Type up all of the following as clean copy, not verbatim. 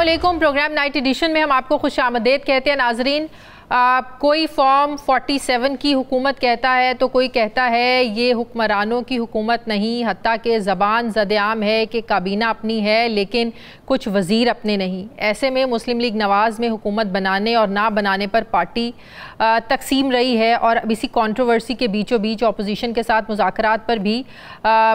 अस्सलामुअलैकुम। Programme night addition में हम आपको खुशामदीद कहते हैं नाजरीन। कोई फॉर्म 47 की हुकूमत कहता है तो कोई कहता है ये हुक्मरानों की हुकूमत नहीं, हत्ता के ज़बान ज़द-ए-आम है कि काबीना अपनी है लेकिन कुछ वज़ीर अपने नहीं। ऐसे में मुस्लिम लीग नवाज़ में हुकूमत बनाने और ना बनाने पर पार्टी तकसीम रही है और अब इसी कंट्रोवर्सी के बीचों बीच अपोजिशन के साथ मुज़ाकरात पर भी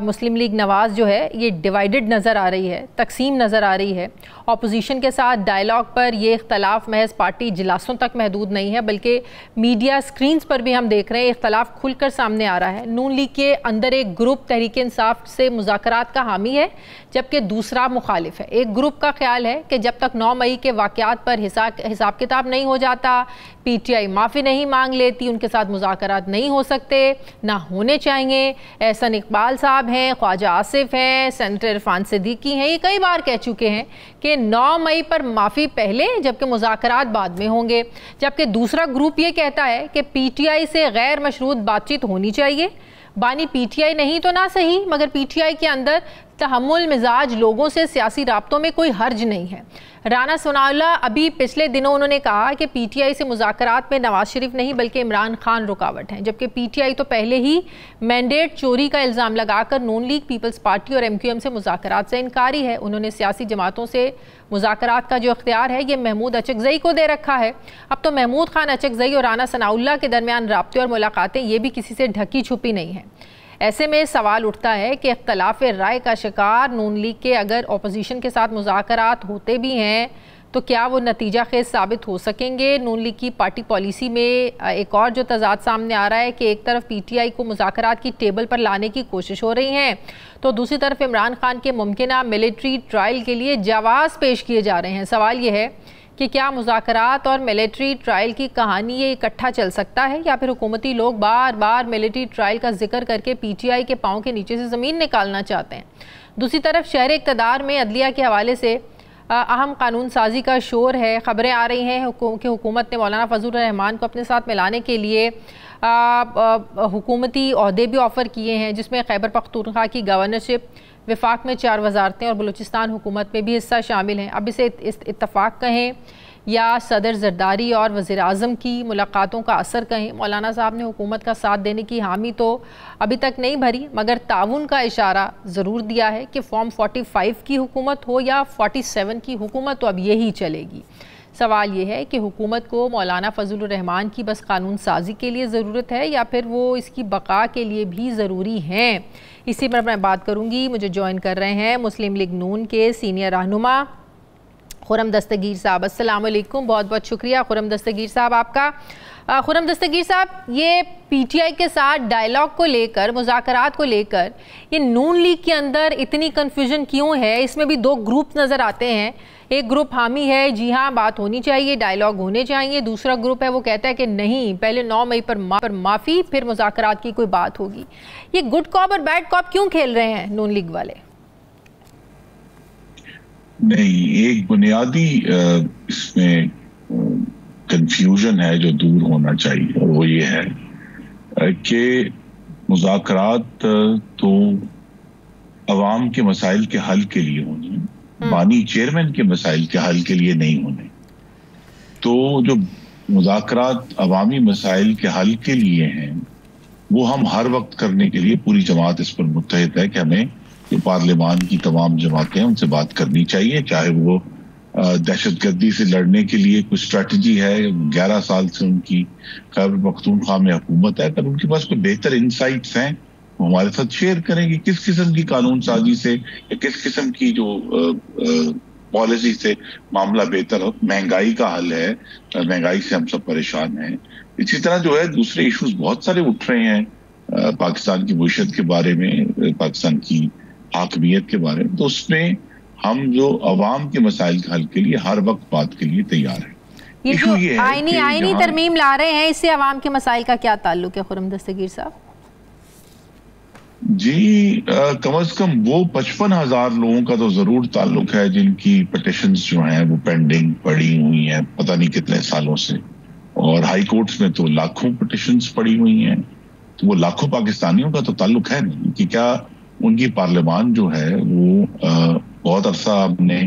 मुस्लिम लीग नवाज़ जो है ये डिवाइडेड नज़र आ रही है, तकसीम नज़र आ रही है। अपोजिशन के साथ डायलॉग पर ये इख्तलाफ महज पार्टी इजलासों तक महदूद नहीं है बल्कि मीडिया स्क्रीन्स पर भी हम देख रहे हैं इख्तलाफ खुलकर सामने आ रहा है। नून लीग के अंदर एक ग्रुप तहरीक इंसाफ से मुज़ाकरात का हामी है जबकि दूसरा मुखालिफ है। एक ग्रुप का ख्याल है कि जब तक 9 मई के वाक़यात पर हिसाब किताब नहीं हो जाता, PTI माफ़ी नहीं मांग लेती, उनके साथ मुज़ाकरात नहीं हो सकते, ना होने चाहिए। एहसन इकबाल साहब हैं, ख्वाजा आसिफ हैं, सेनेटर इरफान सिद्दीकी हैं, ये कई बार कह चुके हैं कि 9 मई पर माफ़ी पहले जबकि मुज़ाकरात बाद में होंगे। जबकि दूसरा ग्रुप ये कहता है कि PTI से गैर मशरूत बातचीत होनी चाहिए। बानी PTI नहीं तो ना सही मगर PTI के अंदर तहम्मुल मिजाज लोगों से सियासी राब्तों में कोई हर्ज नहीं है। राना सनाउल्लाह अभी पिछले दिनों उन्होंने कहा कि PTI से मुज़ाकरात में नवाज शरीफ नहीं बल्कि इमरान खान रुकावट हैं, जबकि PTI तो पहले ही मैंडेट चोरी का इल्ज़ाम लगाकर नून लीग, पीपल्स पार्टी और MQM से मुज़ाकरात से इनकारी है। उन्होंने सियासी जमातों से मुज़ाकरात का जो इख्तियार है ये महमूद अचकज़ई को दे रखा है। अब तो महमूद खान अचकज़ई और राना सनाउल्लाह के दरमियान राब्ते और मुलाकातें ये भी किसी से ढकी छुपी नहीं है। ऐसे में सवाल उठता है कि इख्तलाफ राय का शिकार नून लीग के अगर अपोजिशन के साथ मुज़ाकरात होते भी हैं तो क्या वो नतीजा खेज साबित हो सकेंगे। नून लीग की पार्टी पॉलिसी में एक और जो तजाद सामने आ रहा है कि एक तरफ PTI को मुज़ाकरात की टेबल पर लाने की कोशिश हो रही है तो दूसरी तरफ इमरान खान के मुमकिना मिलिट्री ट्रायल के लिए जवाज़ पेश किए जा रहे हैं। सवाल ये है कि क्या मुज़ाकरात और मिलिट्री ट्रायल की कहानी ये इकट्ठा चल सकता है या फिर हुकूमती लोग बार बार मिलिट्री ट्रायल का जिक्र करके PTI के पाँव के नीचे से ज़मीन निकालना चाहते हैं। दूसरी तरफ शहर इक़्तिदार में अदलिया के हवाले से अहम कानून साजी का शोर है। ख़बरें आ रही हैं कि हुकूमत ने मौलाना फजल रहमान को अपने साथ मिलाने के लिए हुकूमती ओहदे भी ऑफ़र किए हैं जिसमें खैबर पख्तूनख्वा की गवर्नरशिप, विफाक में 4 वजारतें और बलूचिस्तान हुकूमत में भी हिस्सा शामिल हैं। अब इसे इत्तफ़ाक़ कहें या सदर ज़रदारी और वज़ीर आज़म की मुलाकातों का असर कहें, मौलाना साहब ने हुकूमत का साथ देने की हामी तो अभी तक नहीं भरी मगर ताउन का इशारा ज़रूर दिया है कि फॉर्म 45 की हुकूमत हो या 47 की हुकूमत तो अब यही चलेगी। सवाल ये है कि हुकूमत को मौलाना फजलुर रहमान की बस कानून साजी के लिए ज़रूरत है या फिर वो इसकी बका के लिए भी ज़रूरी हैं। इसी पर मैं बात करूँगी। मुझे ज्वाइन कर रहे हैं मुस्लिम लीग नून के सीनियर रहनुमा खुर्रम दस्तगीर साहब। अस्सलाम वालेकुम, बहुत बहुत शुक्रिया खुर्रम दस्तगीर साहब आपका। खुर्रम दस्तगीर साहब, ये PTI के साथ डायलॉग को लेकर, मुज़ाकरात को लेकर ये नून लीग के अंदर इतनी कन्फ्यूजन क्यों है? इसमें भी 2 ग्रुप नज़र आते हैं। एक ग्रुप हामी है जी हाँ बात होनी चाहिए, डायलॉग होने चाहिए। दूसरा ग्रुप है वो कहता है कि नहीं, पहले 9 मई पर माफ़ी फिर मुज़ाकरात की कोई बात होगी। ये गुड कॉप और बैड कॉप क्यों खेल रहे हैं नून लीग वाले? नहीं, एक बुनियादी इसमें कंफ्यूजन है जो दूर होना चाहिए और वो ये है कि मुज़ाकरात तो अवाम के मसाइल के हल के लिए होने, बानी चेयरमैन के मसाइल के हल के लिए नहीं होने। तो जो मुज़ाकरात अवामी मसाइल के हल के लिए हैं वो हम हर वक्त करने के लिए पूरी जमात इस पर मुत्तहिद है कि हमें जो पार्लियामान की तमाम जमातें हैं उनसे बात करनी चाहिए, चाहे वो दहशतगर्दी से लड़ने के लिए कुछ स्ट्रेटजी है। 11 साल से उनकी खैबर पख्तूनख्वा में हुकूमत है, तब उनके पास कोई बेहतर इंसाइट्स हैं वो हमारे साथ शेयर करेंगे। किस किस्म की कानून साजी से या किस किस्म की जो पॉलिसी से मामला बेहतर हो। महंगाई का हल है, महंगाई से हम सब परेशान हैं। इसी तरह जो है दूसरे इश्यूज बहुत सारे उठ रहे हैं पाकिस्तान की मईशत के बारे में, पाकिस्तान की हाकमियत के बारे में, तो उसमें हम जो अवाम के मसाइल के हल के लिए हर वक्त बात के लिए तैयार हैं। ये जो आईनी तरमीम ला रहे हैं इससे अवाम के मसाइल का क्या ताल्लुक है खुर्रम दस्तगीर साहब? जी, कम से कम वो 55,000 लोगों का तो जरूर ताल्लुक है जिनकी पिटिशंस जो हैं वो पेंडिंग पड़ी हुई हैं पता नहीं कितने सालों से, और हाई कोर्ट्स में तो लाखों पिटिशंस पड़ी हुई हैं। तो वो लाखों पाकिस्तानियों का तो ताल्लुक है नहीं कि क्या उनकी पार्लियामान जो है वो बहुत अरसा हमने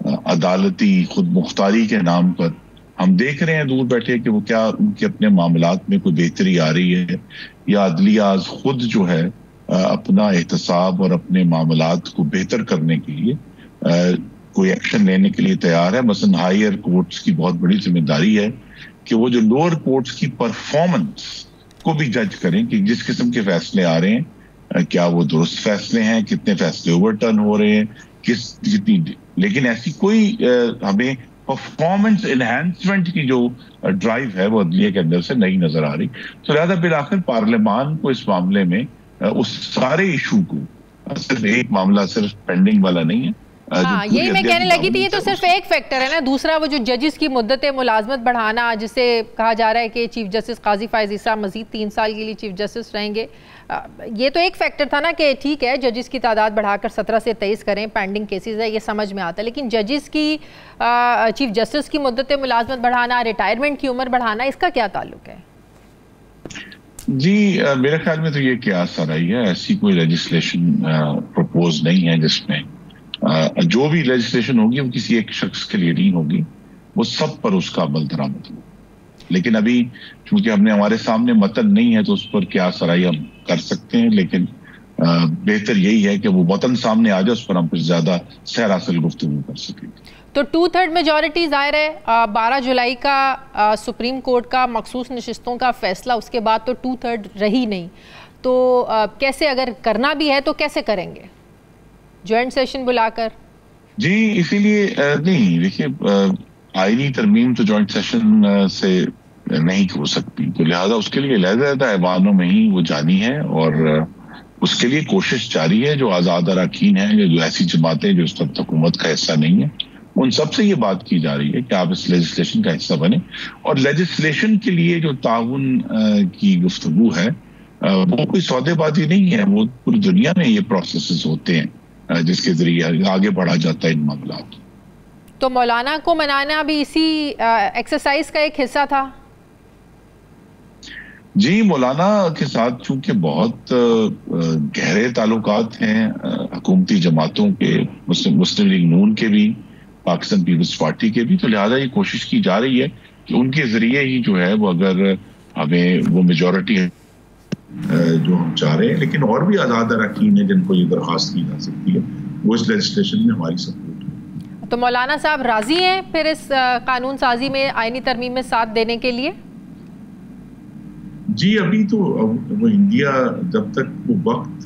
अदालती खुद मुख्तारी के नाम पर हम देख रहे हैं दूर बैठे कि वो क्या उनके अपने मामलात में कोई बेहतरी आ रही है, या अदलिया खुद जो है अपना एहतसाब और अपने मामलात को बेहतर करने के लिए कोई एक्शन लेने के लिए तैयार है। मसलन हायर कोर्ट्स की बहुत बड़ी जिम्मेदारी है कि वो जो लोअर कोर्ट्स की परफॉर्मेंस को भी जज करें कि जिस किस्म के फैसले आ रहे हैं क्या वो दुरुस्त फैसले हैं, कितने फैसले ओवरटर्न हो रहे हैं, कितनी। लेकिन ऐसी कोई हमें परफॉर्मेंस एनहांसमेंट की जो ड्राइव है वो अदलिया के अंदर से नहीं नजर आ रही। तो लिहाजा फिर आखिर पार्लियामान को इस मामले में उस सारे इशू को, सिर्फ एक मामला सिर्फ पेंडिंग वाला नहीं है। हाँ, यही मैं कहने लगी थी, ये तो सिर्फ एक फैक्टर है ना। दूसरा वो जो जजेस की मुद्दत मुलाजमत बढ़ाना, जिसे कहा जा रहा है कि चीफ जस्टिस काजी फ़ाइज़ ईसा मजीद 3 साल के लिए चीफ जस्टिस रहेंगे, ये तो एक फैक्टर था ना कि ठीक है जजेस की तादाद बढ़ाकर 17 से 23 करें, पेंडिंग केसेस है, ये समझ में आता है। लेकिन जजेस की चीफ जस्टिस की मुद्दत मुलाजमत बढ़ाना, रिटायरमेंट की उम्र बढ़ाना, इसका क्या ताल्लुक है? जी मेरे ख्याल में तो ये क्यास आ रही है, ऐसी कोई लेजिस्लेशन प्रपोज नहीं है जिसमें जो भी लेजिस्लेशन होगी वो किसी एक शख्स के लिए नहीं होगी, वो सब पर उसका अमल दरामद हो। लेकिन अभी चूंकि हमने हमारे सामने मतन नहीं है तो उस पर क्या सराही हम कर सकते हैं, लेकिन बेहतर यही है कि वो वतन सामने आ जाए, उस पर हम कुछ ज्यादा सहरासल गुफ्तगू कर सकेंगे। तो 2/3 मेजॉरिटी जाहिर है 12 जुलाई का सुप्रीम कोर्ट का मखसूस नशिस्तों का फैसला, उसके बाद तो 2/3 रही नहीं, तो कैसे अगर करना भी है तो कैसे करेंगे? ज्वाइंट सेशन बुलाकर? जी इसीलिए नहीं, देखिए आईनी तरमीम तो ज्वाइंट सेशन से नहीं हो सकती, तो लिहाजा उसके लिए लहदा ऐवानों में ही वो जानी है और उसके लिए कोशिश जारी है। जो आज़ाद अरकान हैं, जो ऐसी जमातें जो इस वक्त हुकूमत का हिस्सा नहीं है, उन सबसे ये बात की जा रही है कि आप इस लेजिस्लेशन का हिस्सा बने। और लेजिस्लेशन के लिए जो ताउन की गुफ्तगू है वो कोई सौदेबाजी नहीं है, वो पूरी दुनिया में ये प्रोसेसेस होते हैं जिसके जरिए आगे बढ़ा जाता है इन मामला। तो मौलाना को मनाना भी इसी एक्सरसाइज का एक हिस्सा था? जी मौलाना के साथ चूंकि बहुत गहरे ताल्लुकात हैं हुकूमती जमातों के, मुस्लिम लीग नून के भी, पाकिस्तान पीपल्स पार्टी के भी, तो लिहाजा ये कोशिश की जा रही है कि उनके जरिए ही जो है वो अगर हमें वो मेजॉरिटी जो हम चाह रहे हैं, लेकिन और भी आज़ाद अरकान है जिनको ये दरख्वास्त की जा सकती है, वो इस लेजिस्लेशन में हमारी सपोर्ट है। तो मौलाना साहब राजी हैं फिर इस कानून साजी में, आईनी तरमीम में साथ देने के लिए? जी अभी तो वो इंडिया जब तक वो वक्त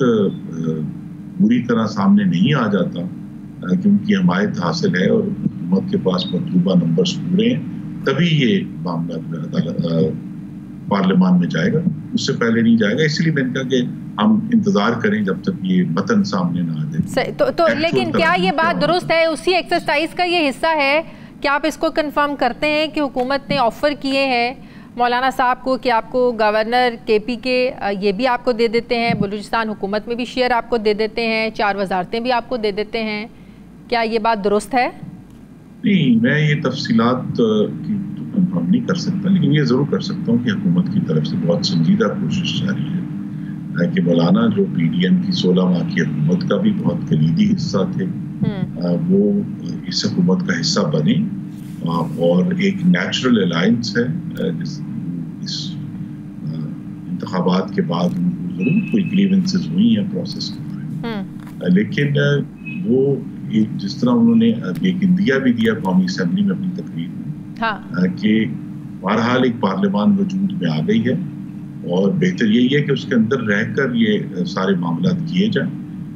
पूरी तरह सामने नहीं आ जाता क्योंकि हमायत हासिल है और हुकूमत के पास मतलूबा नंबर्स पूरे हैं, तभी ये मामला पार्लियामान में जाएगा, उससे पहले नहीं जाएगा। इसलिए मैंने कहा कि हम इंतजार करें जब तक ये मतन सामने ना आ जाए। तो लेकिन क्या ये बात दुरुस्त है, उसी एक्सरसाइज का ये हिस्सा है? क्या आप इसको कंफर्म करते हैं कि हुकूमत ने ऑफर किए हैं मौलाना साहब को कि आपको गवर्नर KP के ये भी आपको दे देते हैं, बलूचिस्तान हुकूमत में भी शेयर आपको दे देते हैं, 4 वजारतें भी आपको दे देते हैं, क्या ये बात दुरुस्त है? नहीं, मैं ये तफसीलात की कंफर्म नहीं कर सकता, लेकिन ये जरूर कर सकता हूँ कि हुकूमत की तरफ से बहुत संजीदा कोशिश जारी है कि मौलाना जो PDM की 16 माह की हुकूमत का भी बहुत कलीदी हिस्सा थे, वो इस हुकूमत का हिस्सा बने और एक नेचुरल अलायंस है इस इंतखाबात के बाद उनको जरूर कोई ग्रीवेंसेस हुई हैं प्रोसेस के, लेकिन वो जिस तरह उन्होंने एक इंदिया भी दिया कौमी असेंबली में अपनी तकरीर में कि बहरहाल एक पार्लियामान वजूद में आ गई है और बेहतर यही है कि उसके अंदर रहकर ये सारे मामला किए जाएं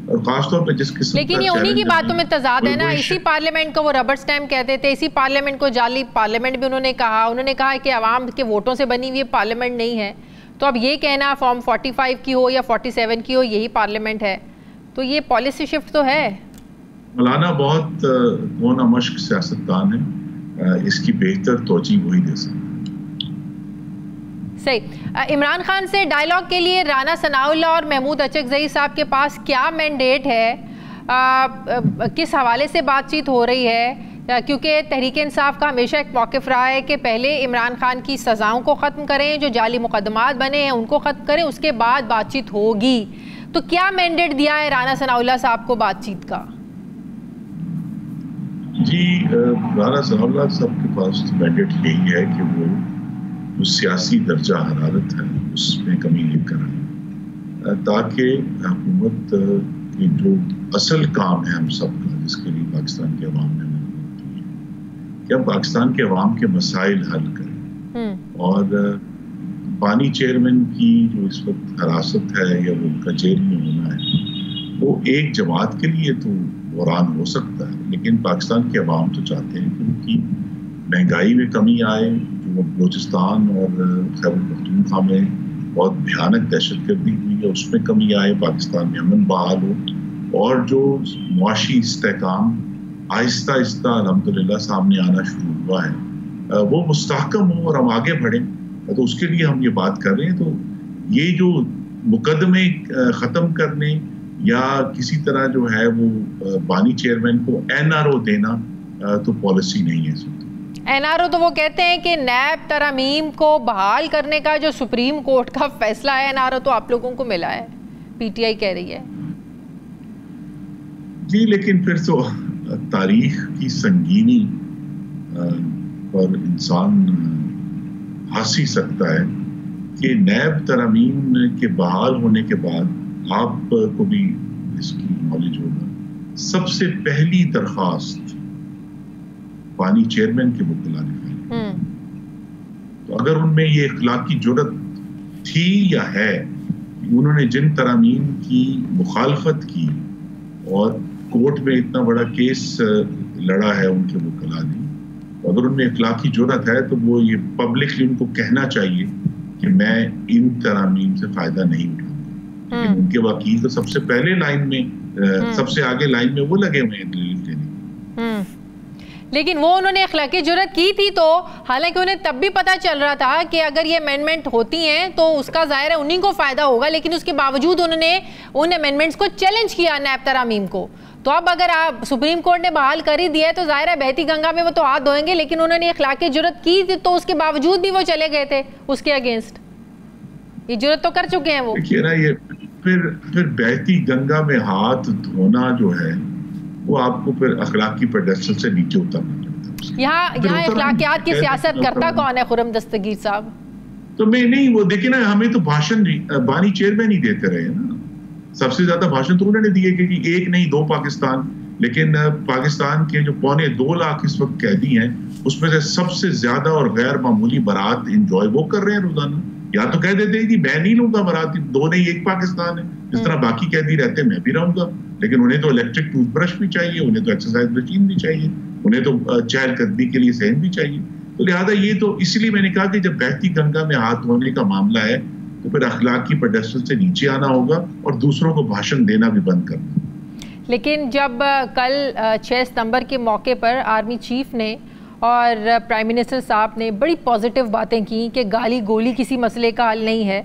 और खासतौर पर जिस किस्म, लेकिन ये उन्हीं की बातों में तजाद है ना। इसी पार्लियामेंट को वो रबर स्टैम्प कहते थे, इसी पार्लियामेंट को जाली पार्लियामेंट भी उन्होंने कहा कि अवाम के वोटों से बनी हुई पार्लियामेंट नहीं है। तो अब ये कहना फॉर्म 45 की हो या 47 की हो यही पार्लियामेंट है, तो ये पॉलिसी शिफ्ट तो है। मौलाना बहुत कौन मश्क सियासतदान है, इसकी बेहतर तोजी वही दे सकते। सही। इमरान खान से डायलॉग के लिए राना सनाउल्लाह और महमूद अचकज़ई साहब के पास क्या मैंडेट है, किस हवाले से बातचीत हो रही है? क्योंकि तहरीक इंसाफ का हमेशा एक मौक़िफ़ रहा है कि पहले इमरान खान की सज़ाओं को ख़त्म करें, जो जाली मुकदमात बने हैं उनको ख़त्म करें, उसके बाद बातचीत होगी। तो क्या मैंडेट दिया है राना सनाउल्लाह साहब को बातचीत का? जी, राना सनाउल्लाह साहब के पास मैंडेट यही है कि वो जो सियासी दर्जा हरारत है उसमें कमी लेकर आए, ताकि हुकूमत के जो असल काम है हम सबका, जिसके लिए पाकिस्तान के अवाम ने मेहनत की है, कि हम पाकिस्तान के अवाम के मसाइल हल करें। और बानी चेयरमैन की जो इस वक्त हिरासत है या वो उनका जेल में होना है, वो एक जमात के लिए तो बुरान हो सकता है, लेकिन पाकिस्तान के अवाम तो चाहते हैं कि उनकी महंगाई में कमी आए, जो बलूचिस्तान और खैबर पख्तूनख्वा में बहुत भयानक दहशतगर्दी हुई है उसमें कमी आए, पाकिस्तान में अमन बहाल हो, और जो मुआशी इस्तेहकाम आहिस्ता आहिस्ता अल्हम्दुलिल्लाह सामने आना शुरू हुआ है वो मुस्तहकम हो और हम आगे बढ़ें। तो उसके लिए हम ये बात कर रहे हैं। तो ये जो मुकदमे ख़त्म करने या किसी तरह जो है वो बानी चेयरमैन को एनआरओ देना तो पॉलिसी नहीं है। एनआरओ तो वो कहते हैं कि नैब तरमीम को बहाल करने का जो सुप्रीम कोर्ट का फैसला है, एनआरओ तो आप लोगों को मिला है, पीटीआई कह रही है। जी, लेकिन फिर तो तारीख की संगीनी पर इंसान हंस ही सकता है कि नैब तरमीम के बहाल होने के बाद आपको भी इसकी नॉलेज होगा, सबसे पहली दरखास्त बानी चेयरमैन के वकला ने फाइल। तो अगर उनमें ये इखलाकी जुर्रत थी या है, उन्होंने जिन तरमीम की मुखालफत की और कोर्ट में इतना बड़ा केस लड़ा है उनके वकला ने, अगर उनमें इखलाकी जुर्रत है तो वो ये पब्लिकली उनको कहना चाहिए कि मैं इन तरमीम से फायदा नहीं उठाऊंगा। लेकिन उनके वकील तो सबसे पहले लाइन में सबसे आगे लाइन में वो लगे हुए हैं दलील देने। लेकिन वो उन्होंने अखलाकी जुर्रत की थी, तो हालांकि उन्हें तब भी पता चल रहा था कि अगर ये अमेंडमेंट होती हैं तो उसका जाहिर है उन्हीं को फायदा होगा, लेकिन उसके बावजूद उन्होंने उन अमेंडमेंट्स को चैलेंज किया नैब तरामीम को। तो अब अगर आप सुप्रीम कोर्ट ने बहाल कर ही दिया है तो जाहिर है बहती गंगा में वो तो हाथ धोएंगे, लेकिन उन्होंने अखलाकी जुर्रत की थी तो उसके बावजूद भी वो चले गए थे उसके अगेंस्ट। ये जुर्रत तो कर चुके हैं वो। देखिए ना, ये फिर बहती गंगा में हाथ धोना जो है वो आपको फिर अखलाकी पेडेस्टल से नीचे उतरना पड़ता है। यहाँ अखलाकियात की सियासत करता कौन है खुर्रम दस्तगीर साहब? तो मैं नहीं, वो देखिए ना, हमें तो भाषण बानी चेयरमैन ही देते रहे ना। सबसे ज्यादा भाषण तो उन्होंने दिए कि एक नहीं दो पाकिस्तान, लेकिन पाकिस्तान के जो 2.25 लाख इस वक्त कैदी हैं उसमें से सबसे ज्यादा और गैर मामूली बारात इंजॉय वो कर रहे हैं रोजाना। या तो कह देते हैं कि मैं नहीं लूंगा बारात, दो नहीं एक पाकिस्तान है, जिस तरह बाकी कैदी रहते हैं मैं भी रहूंगा, लेकिन उन्हें तो इलेक्ट्रिक टूथब्रश भी चाहिए, उन्हें तो एक्सरसाइज मशीन भी चाहिए, उन्हें तो चहलकदमी के लिए सहन भी चाहिए। तो लिहाजा ये तो इसलिए मैंने कहा कि जब बहती गंगा में हाथ धोने का मामला है तो फिर अखलाकी पेडेस्टल से नीचे आना होगा और दूसरों को भाषण देना भी बंद करना। लेकिन जब कल 6 सितंबर के मौके पर आर्मी चीफ ने और प्राइम मिनिस्टर साहब ने बड़ी पॉजिटिव बातें की कि गाली गोली किसी मसले का हल नहीं है,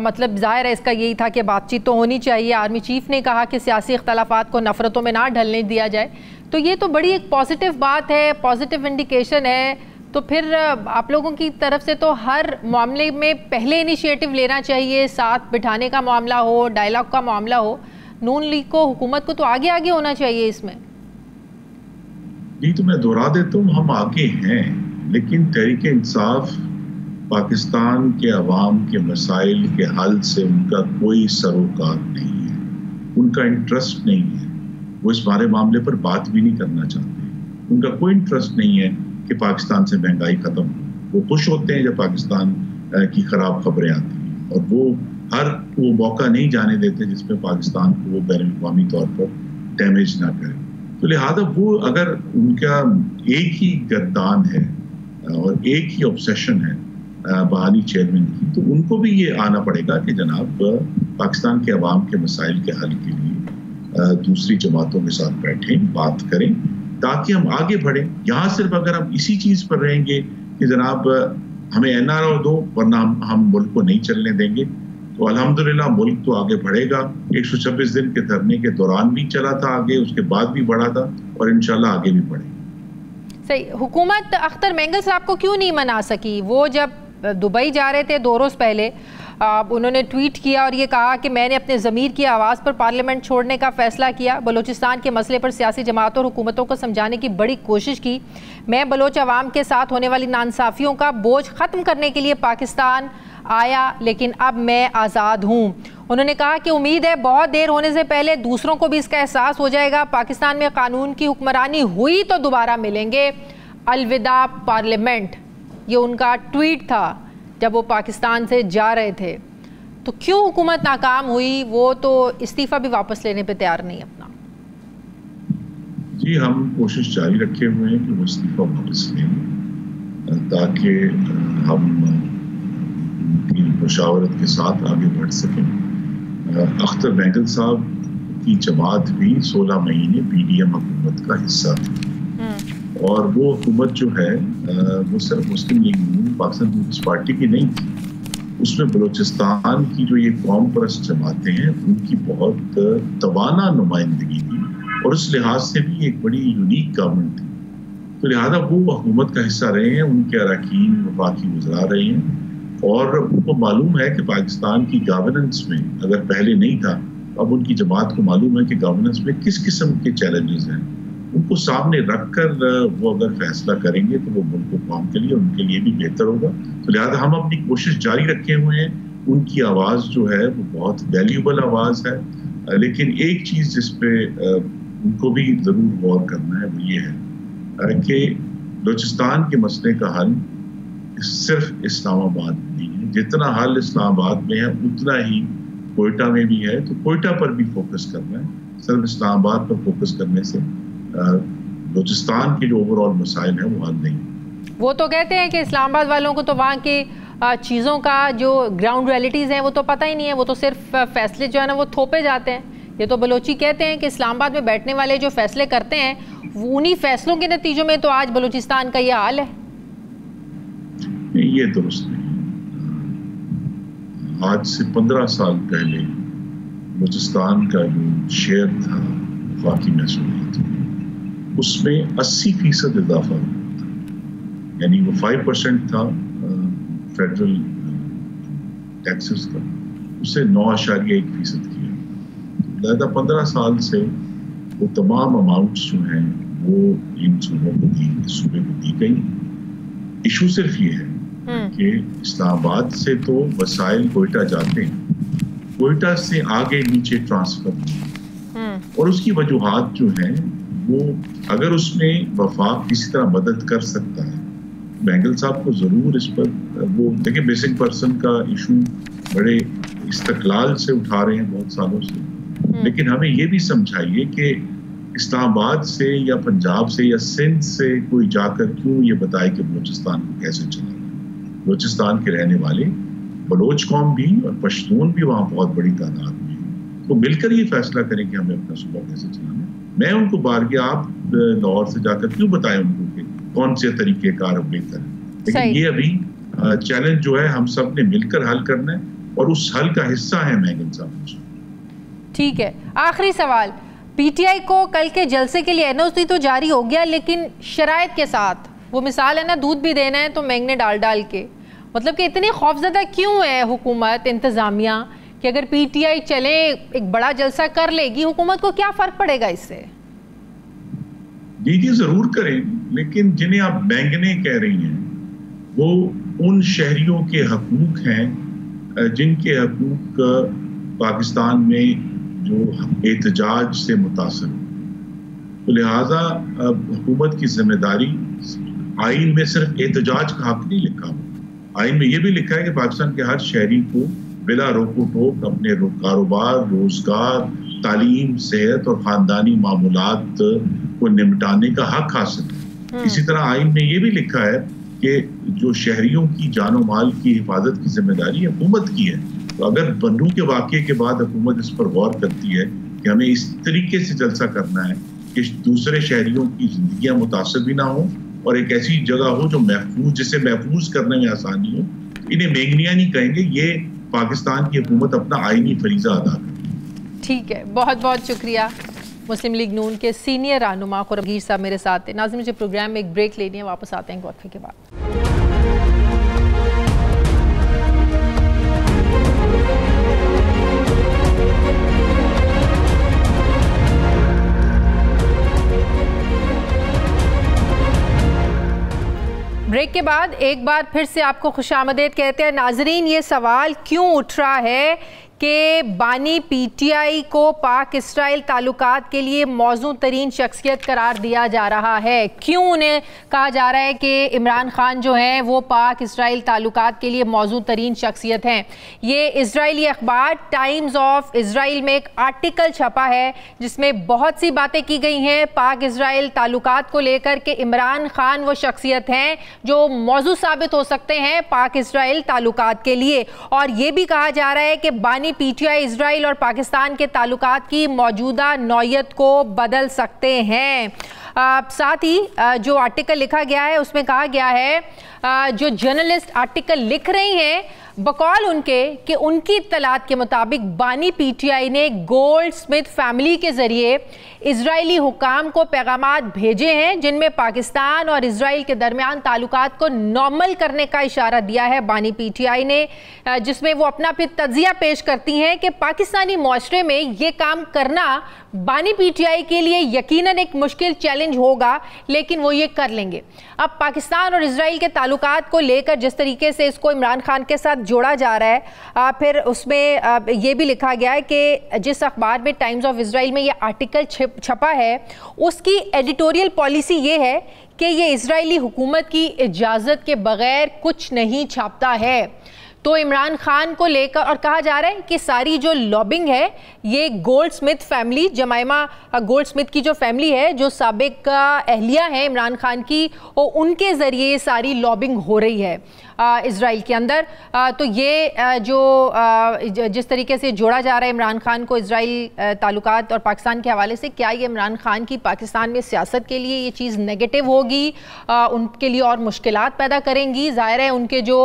मतलब ज़ाहिर है इसका यही था कि बातचीत तो होनी चाहिए। आर्मी चीफ ने कहा कि सियासी इख्तलाफात को नफ़रतों में ना ढलने दिया जाए, तो ये तो बड़ी एक पॉजिटिव बात है, पॉजिटिव इंडिकेशन है। तो फिर आप लोगों की तरफ से तो हर मामले में पहले इनिशिएटिव लेना चाहिए, साथ बिठाने का मामला हो, डायलॉग का मामला हो, नून लीग को, हुकूमत को तो आगे आगे होना चाहिए इसमें। जी, तो मैं दोहरा देता हूँ, हम आगे हैं, लेकिन तहरीक इंसाफ पाकिस्तान के अवाम के मसाइल के हल से उनका कोई सरोकार नहीं है, उनका इंटरेस्ट नहीं है। वो इस बारे मामले पर बात भी नहीं करना चाहते। उनका कोई इंटरेस्ट नहीं है कि पाकिस्तान से महंगाई खत्म हो। वो खुश होते हैं जब पाकिस्तान की खराब खबरें आती हैं, और वो मौका नहीं जाने देते जिसमें पाकिस्तान को वो बैनुल-अक़वामी तौर पर डैमेज ना करे। तो लिहाजा वो अगर उनका एक ही गर्दान है और एक ही ऑब्सेशन है बहाली चेयरमैन की, तो उनको भी ये आना पड़ेगा कि जनाब पाकिस्तान के अवाम के मसाइल के हल के लिए दूसरी जमातों के साथ बैठें, बात करें, ताकि हम आगे बढ़ें। यहाँ सिर्फ अगर हम इसी चीज़ पर रहेंगे कि जनाब हमें एनआरओ दो वरना हम मुल्क को नहीं चलने देंगे, तो अल्हम्दुलिल्लाह मुल्क तो आगे बढ़ेगा। 126 दिन के धरने के दौरान भी चला था आगे, उसके बाद भी बढ़ा था, और इंशाल्लाह आगे भी बढ़ेगा। सही। हुकूमत अख्तर मेंगल साहब को क्यों नहीं मना सकी? वो जब दुबई जा रहे थे 2 रोज़ पहले उन्होंने ट्वीट किया और ये कहा कि मैंने अपने ज़मीर की आवाज़ पर पार्लियामेंट छोड़ने का फ़ैसला किया। बलूचिस्तान के मसले पर सियासी जमातों और हुकूमतों को समझाने की बड़ी कोशिश की। मैं बलोच अवाम के साथ होने वाली नाइंसाफ़ियों का बोझ ख़त्म करने के लिए पाकिस्तान आया, लेकिन अब मैं आज़ाद हूँ। उन्होंने कहा कि उम्मीद है बहुत देर होने से पहले दूसरों को भी इसका एहसास हो जाएगा। पाकिस्तान में कानून की हुक्मरानी हुई तो दोबारा मिलेंगे। अलविदा पार्लियामेंट, ये उनका ट्वीट था जब वो पाकिस्तान से जा रहे थे। तो क्यों हुकूमत नाकाम हुई? वो तो इस्तीफ़ा भी वापस लेने पे तैयार नहीं अपना। जी, हम कोशिश जारी रखे हुए हैं कि वो इस्तीफ़ा वापस लें ताकि हम उनकी मुशावरत के साथ आगे बढ़ सकें। अख्तर मैंगल साहब की जमात भी 16 महीने पीडीएम हुकूमत का हिस्सा थी और वो हुकूमत जो है वो सिर्फ मुस्लिम लीग नून पाकिस्तान पीपल्स पार्टी की नहीं थी। उसमें बलूचिस्तान की जो ये कौम परस्त जमातें हैं उनकी बहुत तवाना नुमाइंदगी थी और उस लिहाज से भी एक बड़ी यूनिक गवर्नमेंट थी। तो लिहाजा वो हुकूमत का हिस्सा रहे हैं, उनके अरकान वफाकी गुजरा रहे हैं और उनको मालूम है कि पाकिस्तान की गवर्नेंस में अगर पहले नहीं था, अब उनकी जमात को मालूम है कि गवर्नेंस में किस किस्म के चैलेंजेस हैं। उनको सामने रखकर वो अगर फैसला करेंगे तो वो मुल्क को कौम के लिए उनके लिए भी बेहतर होगा। तो लिहाजा हम अपनी कोशिश जारी रखे हुए हैं। उनकी आवाज़ जो है वो बहुत वैल्यूबल आवाज़ है, लेकिन एक चीज़ जिस पे उनको भी ज़रूर गौर करना है वो ये है कि बलूचिस्तान के मसले का हल सिर्फ इस्लामाबाद में नहीं है। जितना हल इस्लामाबाद में है उतना ही कोयटा में भी है, तो कोयटा पर भी फोकस करना है। सिर्फ इस्लामाबाद पर फोकस करने से बलूचिस्तान के जो ओवरऑल मसाइल हैं वो हल नहीं। वो तो कहते हैं कि इस्लामाबाद वालों को तो वहाँ के चीज़ों का जो ग्राउंड रियलिटीज़ हैं वो तो पता ही नहीं है, वो तो सिर्फ फैसले जो है ना वो थोपे जाते हैं। ये तो बलोची कहते हैं कि इस्लामाबाद में बैठने वाले जो फैसले करते हैं उन्हीं फैसलों के नतीजों में तो आज बलूचिस्तान का ये हाल है। ये दुरुस्त नहीं। आज से 15 साल पहले बलूचिस्तान का जो शेयर था वफाकी महसूलियत में, उसमें 80% इजाफा हुआ था। यानी वो 5% था फेडरल टैक्सेस का, उससे 9.1% किया। ज़्यादा 15 साल से वो तमाम अमाउंट्स जो हैं वो इन सूबों को सूबे को दी गई। इशू सिर्फ ये है कि इस्लामाबाद से तो वसाइल कोयटा जाते हैं, कोयटा से आगे नीचे ट्रांसफर नहीं, और उसकी वजूहात जो हैं वो अगर उसमें वफाक किसी तरह मदद कर सकता है, मैंगल साहब को ज़रूर इस पर वो देखिए बेसिक पर्सन का इशू बड़े इस्तकलाल से उठा रहे हैं बहुत सालों से, लेकिन हमें ये भी समझाइए कि इस्लामाबाद से या पंजाब से या सिंध से कोई जाकर क्यों ये बताए कि बलूचिस्तान को कैसे चलाना। बलूचिस्तान के रहने वाले बलोच कौम भी और पश्तून भी वहाँ बहुत बड़ी तादाद में है, तो मिलकर ये फैसला करें कि हमें अपना सूबा कैसे चलाना है। मैं उनको बारगे आप लाहौर से जाकर क्यों बताएं उनको कि कौन से तरीक़ेकार बेहतर है, लेकिन ये अभी चैलेंज जो है हम सब ने मिलकर हल करना है और उस हल का हिस्सा है मैंगल साहब। ठीक है, आखिरी सवाल, पीटीआई को कल के जलसे के लिए एनओसी तो जारी हो गया, लेकिन शराइत के साथ, वो मिसाल है ना दूध भी देना है तो महंगे डाल के, मतलब कि इतनी खौफजदा क्यों है हुकूमत इंतज़ामिया कि अगर पीटीआई चले एक बड़ा जलसा कर लेगी, हुकूमत को क्या फ़र्क पड़ेगा इससे? दीदी ज़रूर करें, लेकिन जिन्हें आप बैंगने कह रही हैं वो उन शहरियों के हकूक़ हैं जिनके हकूक़ पाकिस्तान में जो एहतजाज से मुतासर हो। तो लिहाजा हुकूमत की जिम्मेदारी, आइन में सिर्फ एहतजाज का हक नहीं लिखा हुआ, आइन में ये भी लिखा है कि पाकिस्तान के हर शहरी को बिला रोको टोक अपने कारोबार, रोजगार, तालीम, सेहत और ख़ानदानी मामूलात को निपटाने का हक हासिल है। इसी तरह आइन में ये भी लिखा है कि जो शहरियों की जानो माल की हिफाजत की जिम्मेदारी हुकूमत की है। तो अगर बन्नू के वाक़े के बाद हुकूमत इस पर गौर करती है कि हमें इस तरीके से जलसा करना है कि दूसरे शहरियों की जिंदगियां मुतासर भी ना हो और एक ऐसी जगह हो जो महफूज, जिसे महफूज करने में आसानी हो, इन्हें मेंगनिया नहीं कहेंगे, ये पाकिस्तान की हुकूमत अपना आईनी फरीजा अदा करे। ठीक है, बहुत बहुत शुक्रिया। मुस्लिम लीग नून के सीनियर रहनुमा खुर्रम साहब मेरे साथ थे। नाज़रीन, मुझे प्रोग्राम में एक ब्रेक लेनी है, वापस आते हैं वक्फे के बाद। के बाद एक बार फिर से आपको खुशामदीद कहते हैं। नाजरीन, ये सवाल क्यों उठ रहा है कि बानी पीटीआई को पाक इसराइल ताल्लुकात के लिए मौजू तरीन शख्सियत करार दिया जा रहा है? क्यों उन्हें कहा जा रहा है कि इमरान खान जो हैं वो पाक इसराइल ताल्लुकात के लिए मौजू तरीन शख्सियत हैं? ये इजरायली अखबार टाइम्स ऑफ इसराइल में एक आर्टिकल छपा है जिसमें बहुत सी बातें की गई हैं पाक इसराइल ताल्लुकात को लेकर के इमरान खान वो शख्सियत हैं जो मौजू साबित हो सकते हैं पाक इसराइल ताल्लुकात के लिए। और ये भी कहा जा रहा है कि बानी पीटीआई इजराइल और पाकिस्तान के ताल्लुकात की मौजूदा नौयत को बदल सकते हैं। साथ ही जो आर्टिकल लिखा गया है उसमें कहा गया है जो जर्नलिस्ट आर्टिकल लिख रही हैं बकौल उनके कि उनकी इत्तलात के मुताबिक बानी पीटीआई ने गोल्ड स्मिथ फैमिली के जरिए इजरायली हुकाम को पैगामात भेजे हैं जिनमें पाकिस्तान और इजराइल के दरमियान ताल्लुकात को नॉर्मल करने का इशारा दिया है बानी पीटीआई ने, जिसमें वो अपना फिर तज्जिया पेश करती हैं कि पाकिस्तानी मुआशरे में ये काम करना बानी पीटीआई के लिए यकीनन एक मुश्किल चैलेंज होगा, लेकिन वो ये कर लेंगे। अब पाकिस्तान और इजराइल के ताल्लुकात को लेकर जिस तरीके से इसको इमरान खान के साथ जोड़ा जा रहा है, फिर उसमें ये भी लिखा गया है कि जिस अखबार में टाइम्स ऑफ इसराइल में ये आर्टिकल छपा है उसकी एडिटोरियल पॉलिसी ये है कि ये इजरायली हुकूमत की इजाज़त के बगैर कुछ नहीं छापता है। तो इमरान खान को लेकर और कहा जा रहा है कि सारी जो लॉबिंग है ये gold Smith family, जमाइमा gold Smith की जो फैमिली है जो साबिक अहलिया है इमरान खान की, और उनके ज़रिए ये सारी लॉबिंग हो रही है इजराइल के अंदर। तो ये जो जिस तरीके से जोड़ा जा रहा है इमरान खान को इजराइल ताल्लुकात और पाकिस्तान के हवाले से, क्या ये इमरान खान की पाकिस्तान में सियासत के लिए ये चीज़ नेगेटिव होगी, उनके लिए और मुश्किलात पैदा करेंगी? ज़ाहिर है उनके जो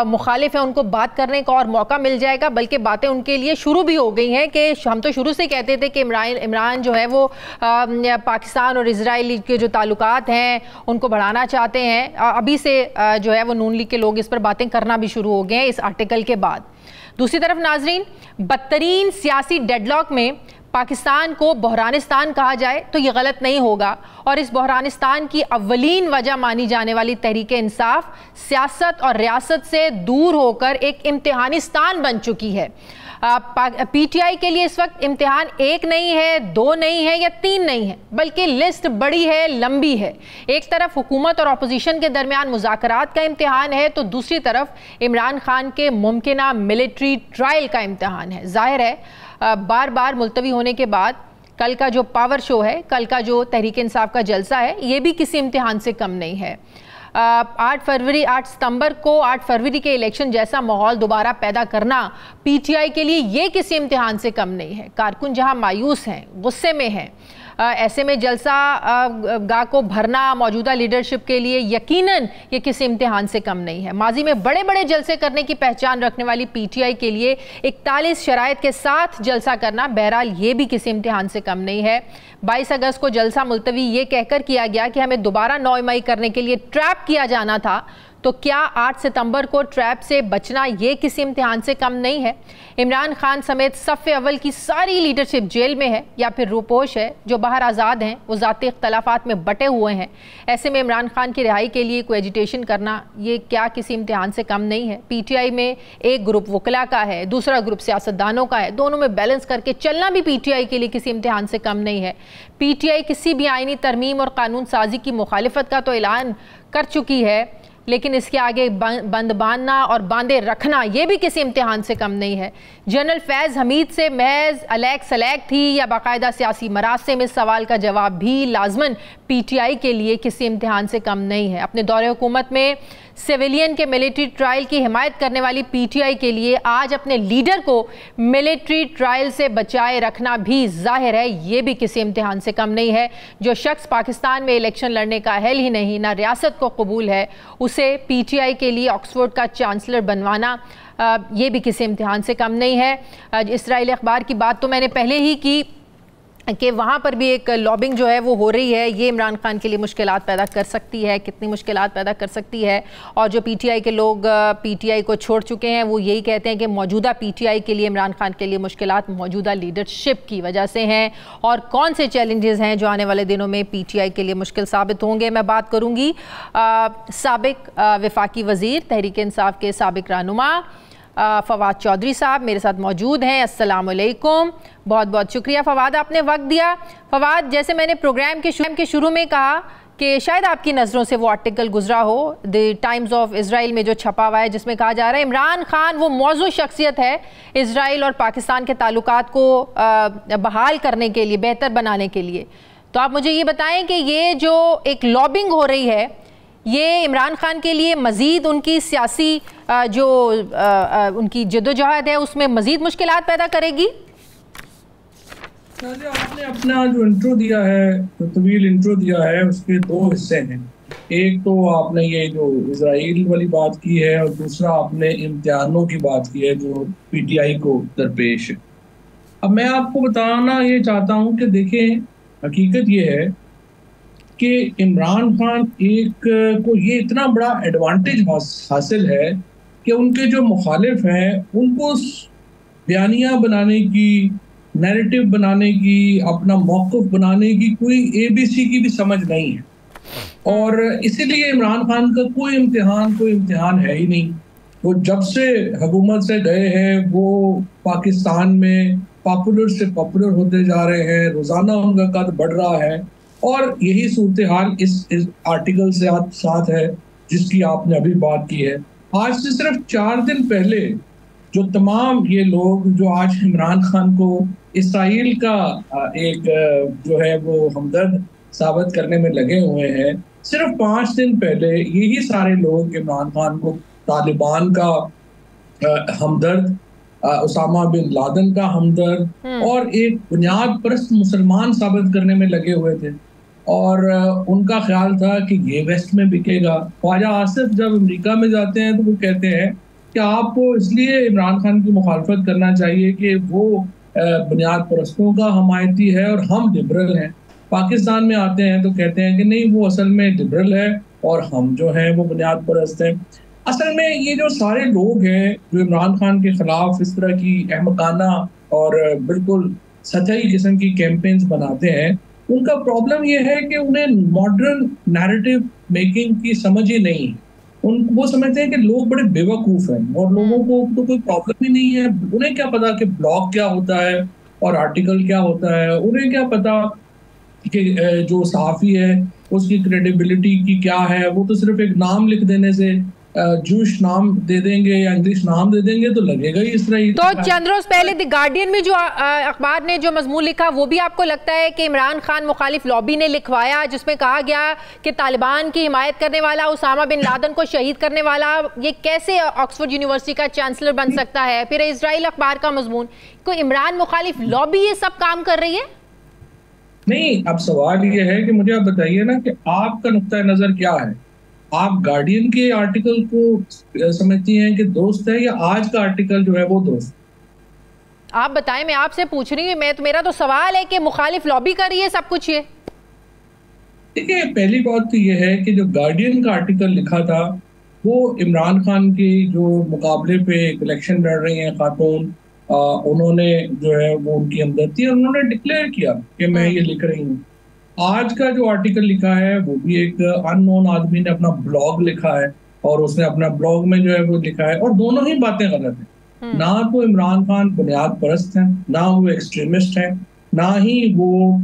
मुखालिफ हैं उनको बात करने का और मौका मिल जाएगा, बल्कि बातें उनके लिए शुरू भी हो गई हैं कि हम तो शुरू से कहते थे कि इमरान जो है वो पाकिस्तान और इजराइल के जो ताल्लुकात हैं उनको बढ़ाना चाहते हैं। अभी से जो है वो नून लीग के लोग इस पर बातें करना भी शुरू हो गए हैं इस आर्टिकल के बाद। दूसरी तरफ नाजरीन, बदतरीन सियासी डेडलॉक में पाकिस्तान को बहरानिस्तान कहा जाए तो ये गलत नहीं होगा, और इस बहरानिस्तान की अव्वलीन वजह मानी जाने वाली तहरीक इंसाफ सियासत और रियासत से दूर होकर एक इम्तिहानिस्तान बन चुकी है। पीटीआई के लिए इस वक्त इम्तिहान एक नहीं है, दो नहीं है या तीन नहीं है, बल्कि लिस्ट बड़ी है, लंबी है। एक तरफ हुकूमत और अपोजिशन के दरमियान मुज़ाकरात का इम्तिहान है, तो दूसरी तरफ इमरान खान के मुमकिना मिलिट्री ट्रायल का इम्तिहान है। जाहिर है बार बार मुलतवी होने के बाद कल का जो पावर शो है, कल का जो तहरीक इंसाफ का जलसा है, ये भी किसी इम्तिहान से कम नहीं है। 8 सितंबर को 8 फरवरी के इलेक्शन जैसा माहौल दोबारा पैदा करना पीटीआई के लिए ये किसी इम्तिहान से कम नहीं है। कारकुन जहां मायूस हैं, गुस्से में हैं, ऐसे में जलसा गाह को भरना मौजूदा लीडरशिप के लिए यकीनन ये किसी इम्तिहान से कम नहीं है। माजी में बड़े बड़े जलसे करने की पहचान रखने वाली पीटीआई के लिए 41 शराइत के साथ जलसा करना बहरहाल ये भी किसी इम्तिहान से कम नहीं है। 22 अगस्त को जलसा मुलतवी ये कहकर किया गया कि हमें दोबारा 9 मई करने के लिए ट्रैप किया जाना था, तो क्या 8 सितंबर को ट्रैप से बचना ये किसी इम्तिहान से कम नहीं है? इमरान खान समेत सफ़े अव्वल की सारी लीडरशिप जेल में है या फिर रूपोश है, जो बाहर आज़ाद हैं, वो ज़ाती इख्तलाफात में बटे हुए हैं। ऐसे में इमरान खान की रिहाई के लिए कोई एजिटेशन करना ये क्या किसी इम्तिहान से कम नहीं है? पीटीआई में एक ग्रुप वकला का है, दूसरा ग्रुप सियासतदानों का है, दोनों में बैलेंस करके चलना भी पीटीआई के लिए किसी इम्तिहान से कम नहीं है। पीटीआई किसी भी आईनी तरमीम और कानून साजी की मुखालिफत का तो ऐलान कर चुकी है, लेकिन इसके आगे बंद बांधना और बांधे रखना ये भी किसी इम्तिहान से कम नहीं है। जनरल फैज़ हमीद से महज अलैग सलैग थी या बाकायदा सियासी मरासिम, इस सवाल का जवाब भी लाजमन पीटीआई के लिए किसी इम्तिहान से कम नहीं है। अपने दौरे हुकूमत में सिविलियन के मिलिट्री ट्रायल की हिमायत करने वाली पीटीआई के लिए आज अपने लीडर को मिलिट्री ट्रायल से बचाए रखना भी जाहिर है ये भी किसी इम्तिहान से कम नहीं है। जो शख्स पाकिस्तान में इलेक्शन लड़ने का अहल ही नहीं, ना रियासत को कबूल है, उसे पीटीआई के लिए ऑक्सफोर्ड का चांसलर बनवाना ये भी किसी इम्तिहान से कम नहीं है। इस्राएली अखबार की बात तो मैंने पहले ही की, कि वहाँ पर भी एक लॉबिंग जो है वो हो रही है, ये इमरान खान के लिए मुश्किलात पैदा कर सकती है, कितनी मुश्किलात पैदा कर सकती है। और जो पीटीआई के लोग पीटीआई को छोड़ चुके हैं वो यही कहते हैं कि मौजूदा पीटीआई के लिए, इमरान खान के लिए मुश्किलात मौजूदा लीडरशिप की वजह से हैं। और कौन से चैलेंजेस हैं जो आने वाले दिनों में पीटीआई के लिए मुश्किल साबित होंगे, मैं बात करूँगी साबिक वफाकी वज़ीर तहरीक इंसाफ के साबिक रहनुमा फवाद चौधरी साहब मेरे साथ मौजूद हैं। अस्सलाम वालेकुम, बहुत बहुत शुक्रिया फवाद, आपने वक्त दिया। फवाद, जैसे मैंने प्रोग्राम के शुरू में कहा कि शायद आपकी नज़रों से वो आर्टिकल गुजरा हो द टाइम्स ऑफ इज़राइल में जो छपा हुआ है, जिसमें कहा जा रहा है इमरान खान वो मौजू शख्सियत है इज़राइल और पाकिस्तान के ताल्लुकात को बहाल करने के लिए, बेहतर बनाने के लिए। तो आप मुझे ये बताएं कि ये जो एक लॉबिंग हो रही है, ये इमरान खान के लिए मज़ीद उनकी सियासी जो उनकी जद्दोजहद है उसमें मज़ीद मुश्किलात पैदा करेगी? आपने अपना जो इंट्रो दिया है, जो तवील इंट्रो दिया है, उसके दो हिस्से हैं। एक तो आपने ये जो इजराइल वाली बात की है और दूसरा आपने इम्तिहानों की बात की है जो पीटीआई को दरपेश है। अब मैं आपको बताना ये चाहता हूँ कि देखें, हकीकत ये है कि इमरान खान को ये इतना बड़ा एडवांटेज हासिल है कि उनके जो मुखालिफ हैं उनको बयानिया बनाने की, नैरेटिव बनाने की, अपना मौक़िफ़ बनाने की कोई ABC की भी समझ नहीं है। और इसीलिए इमरान खान का कोई इम्तिहान है ही नहीं। वो जब से हुकूमत से गए हैं वो पाकिस्तान में पॉपुलर से पॉपुलर होते जा रहे हैं, रोज़ाना उनका कद बढ़ रहा है। और यही सूरत हाल इस आर्टिकल से साथ है जिसकी आपने अभी बात की है। आज से सिर्फ 4 दिन पहले जो तमाम ये लोग जो आज इमरान खान को इसराइल का एक जो है वो हमदर्द साबित करने में लगे हुए हैं, सिर्फ 5 दिन पहले यही सारे लोग इमरान खान को तालिबान का हमदर्द, उसामा बिन लादेन का हमदर्द और एक बुनियाद परस्त मुसलमान साबित करने में लगे हुए थे। और उनका ख्याल था कि ये वेस्ट में बिकेगा। ख्वाजा आसिफ जब अमेरिका में जाते हैं तो वो कहते हैं कि आपको इसलिए इमरान खान की मुखालफत करना चाहिए कि वो बुनियाद परस्तों का हमायती है और हम लिबरल हैं। पाकिस्तान में आते हैं तो कहते हैं कि नहीं, वो असल में लिबरल है और हम जो हैं वो बुनियाद परस्त हैं। असल में ये जो सारे लोग हैं जो इमरान खान के खिलाफ इस तरह की अहमकाना और बिल्कुल सतही किस्म की कैंपेन्स बनाते हैं, उनका प्रॉब्लम ये है कि उन्हें मॉडर्न नैरेटिव मेकिंग की समझ ही नहीं। वो समझते हैं कि लोग बड़े बेवकूफ़ हैं और लोगों को तो कोई प्रॉब्लम ही नहीं है। उन्हें क्या पता कि ब्लॉग क्या होता है और आर्टिकल क्या होता है, उन्हें क्या पता कि जो सहाफ़ी है उसकी क्रेडिबिलिटी की क्या है। वो तो सिर्फ एक नाम लिख देने से, जूश नाम दे देंगे या इंग्लिश नाम दे देंगे तो लगेगा ही इस तरह। तो चंद रोज पहले द गार्डियन में जो अखबार ने जो मजमून लिखा वो भी आपको लगता है कि इमरान खान मुखालिफ लॉबी ने लिखवाया, जिसमें कहा गया कि तालिबान की हिमायत करने वाला, उसामा बिन लादेन को शहीद करने वाला, ये कैसे ऑक्सफोर्ड यूनिवर्सिटी का चांसलर बन सकता है? फिर इजराइल अखबार का मजमून को इमरान मुखालिफ लॉबी ये सब काम कर रही है। नहीं, अब सवाल ये है कि मुझे आप बताइए ना कि आपका नुक्ता नजर क्या है। आप गार्डियन के आर्टिकल को समझती हैं कि दोस्त है या आज का आर्टिकल जो है वो दोस्त? आप बताएं, मैं आपसे पूछ रही हूँ। मेरा तो सवाल है कि मुखालिफ लॉबी कर रही है सब कुछ। ये देखिए, पहली बात तो ये है कि जो गार्डियन का आर्टिकल लिखा था वो इमरान खान के जो मुकाबले पे इलेक्शन लड़ रही हैं खातून, उन्होंने जो है वो उनकी हमदर्दी और उन्होंने डिक्लेयर किया कि मैं ये लिख रही हूँ। आज का जो आर्टिकल लिखा है वो भी एक अननोन आदमी ने अपना ब्लॉग लिखा है और उसने अपना ब्लॉग में जो है वो लिखा है, और दोनों ही बातें गलत हैं। ना तो इमरान खान बुनियाद परस्त हैं, ना वो एक्सट्रीमिस्ट हैं, ना ही वो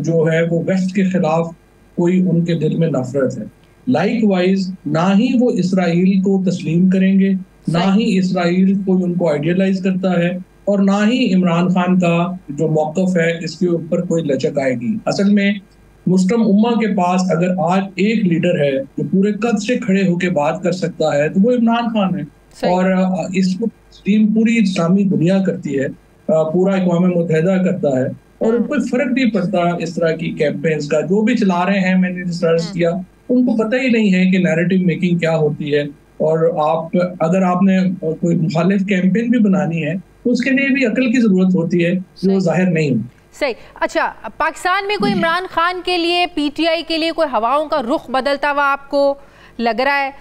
जो है वो वेस्ट के खिलाफ कोई उनके दिल में नफरत है। लाइकवाइज ना ही वो इसराइल को तस्लीम करेंगे, ना ही इसराइल कोई उनको आइडियलाइज करता है, और ना ही इमरान खान का जो मौक़िफ़ है इसके ऊपर कोई लचक आएगी। असल में मुस्लिम उम्मा के पास अगर आज एक लीडर है जो पूरे कद से खड़े होकर बात कर सकता है तो वो इमरान खान है। और इसको पूरी इस्लामी दुनिया करती है, पूरा अक़वाम मुत्तहिदा करता है, और उनको फर्क नहीं पड़ता इस तरह की कैंपेन्स का जो भी चला रहे हैं। मैंने रिसर्च किया, उनको पता ही नहीं है कि नैरेटिव मेकिंग क्या होती है। और अगर आपने कोई मुखालिफ कैंपेन भी बनानी है तो उसके लिए भी अकल की जरूरत होती है जो जाहिर नहीं। सही। अच्छा, पाकिस्तान में कोई इमरान खान के लिए, पीटीआई के लिए कोई हवाओं का रुख बदलता हुआ आपको लग रहा है?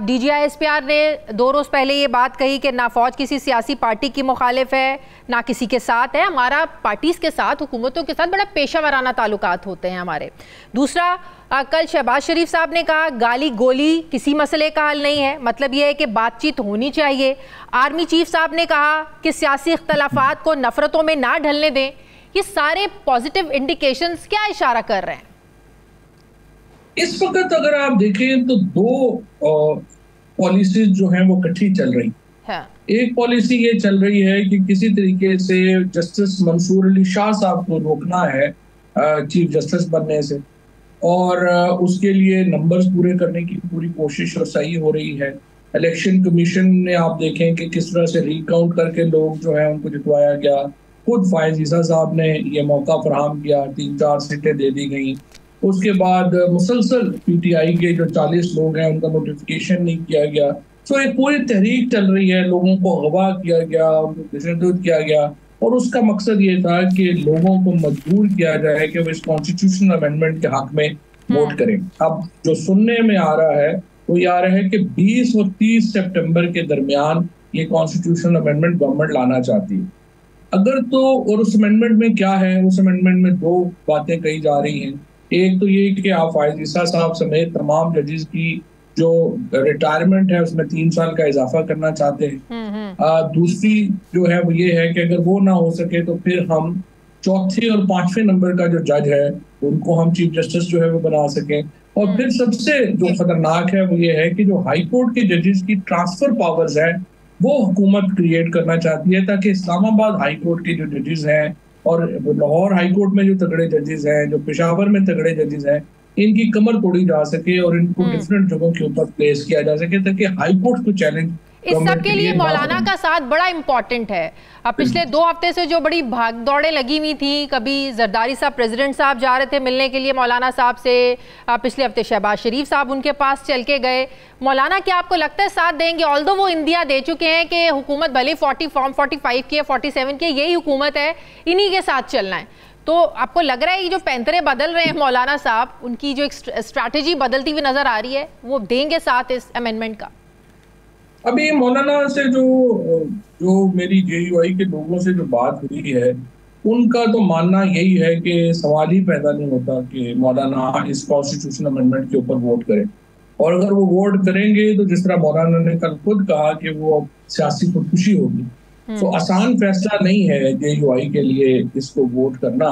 DGISPR ने 2 रोज़ पहले ये बात कही कि ना फौज किसी सियासी पार्टी की मुखालिफ है, ना किसी के साथ है, हमारा पार्टीज़ के साथ, हुकूमतों के साथ बड़ा पेशा वाराना ताल्लुकात होते हैं हमारे। दूसरा, कल शहबाज शरीफ साहब ने कहा गाली गोली किसी मसले का हल नहीं है, मतलब ये है कि बातचीत होनी चाहिए। आर्मी चीफ साहब ने कहा कि सियासी इख्तलाफात को नफरतों में ना ढलने दें। ये सारे पॉजिटिव इंडिकेशंस क्या इशारा कर रहे हैं? इस वक्त अगर आप देखें तो 2 पॉलिसीज जो हैं वो इकट्ठी चल रही हैं। एक पॉलिसी ये चल रही है कि किसी तरीके से जस्टिस मंसूर अली शाह साहब को रोकना है चीफ जस्टिस बनने से, और उसके लिए नंबर्स पूरे करने की पूरी कोशिश और सही हो रही है। इलेक्शन कमीशन ने आप देखें कि किस तरह से रिकाउंट करके लोग जो है उनको जितवाया गया। खुद फायज ईसा साहब ने ये मौका फराहम किया, 3-4 सीटें दे दी गई। उसके बाद मुसलसल पीटीआई के जो 40 लोग हैं उनका नोटिफिकेशन नहीं किया गया। सो एक पूरी तहरीक चल रही है, लोगों को अगवा किया गया, उनको तशद्दुद किया गया, और उसका मकसद ये था कि लोगों को मजबूर किया जाए कि वो इस कॉन्स्टिट्यूशनल अमेंडमेंट के हक में वोट करें। अब जो सुनने में आ रहा है वो ये आ रहा है कि 20 और 30 सितंबर के दरमियान ये कॉन्स्टिट्यूशनल अमेंडमेंट गवर्नमेंट लाना चाहती है। अगर तो, और उस अमेंडमेंट में क्या है, उस अमेंडमेंट में 2 बातें कही जा रही हैं। एक तो ये कि आप फायज ईसा साहब समेत तमाम जजेस की जो रिटायरमेंट है उसमें 3 साल का इजाफा करना चाहते हैं। दूसरी जो है वो ये है कि अगर वो ना हो सके तो फिर हम 4थे और 5वें नंबर का जो जज है उनको हम चीफ जस्टिस जो है वो बना सकें। और फिर सबसे जो खतरनाक है वो ये है कि जो हाई कोर्ट के जजेस की ट्रांसफर पावर्स है वो हुकूमत क्रिएट करना चाहती है, ताकि इस्लामाबाद हाई कोर्ट के जो जजेस हैं और लाहौर हाई कोर्ट में जो तगड़े जजेस हैं, जो पेशावर में तगड़े जजेस हैं, इनकी कमर तोड़ी जा सके और इनको डिफरेंट जगहों के ऊपर प्लेस किया जा सके ताकि हाई कोर्ट को चैलेंज। इस सब के लिए मौलाना का साथ बड़ा इंपॉर्टेंट है। अब पिछले 2 हफ्ते से जो बड़ी भाग दौड़े लगी हुई थी, कभी जरदारी साहब प्रेसिडेंट साहब जा रहे थे मिलने के लिए मौलाना साहब से, पिछले हफ्ते शहबाज शरीफ साहब उनके पास चल के गए। मौलाना क्या आपको लगता है साथ देंगे? ऑल्दो वो इंदिया दे चुके हैं कि हुकूमत भले फॉर्म 45 की है, 47 की, यही हुकूमत है, इन्हीं के साथ चलना है। तो आपको लग रहा है ये जो पैंतरे बदल रहे हैं मौलाना साहब, उनकी जो स्ट्रैटेजी बदलती हुई नजर आ रही है, वो देंगे साथ इस अमेंडमेंट का? अभी मौलाना से जो मेरी JUI के लोगों से जो बात हुई है, उनका तो मानना यही है कि सवाल ही पैदा नहीं होता कि मौलाना इस कॉन्स्टिट्यूशन अमेंडमेंट के ऊपर वोट करें। और अगर वो वोट करेंगे तो जिस तरह मौलाना ने कल खुद कहा कि वो सियासी खुदकुशी होगी, तो आसान फैसला नहीं है JUI के लिए इसको वोट करना।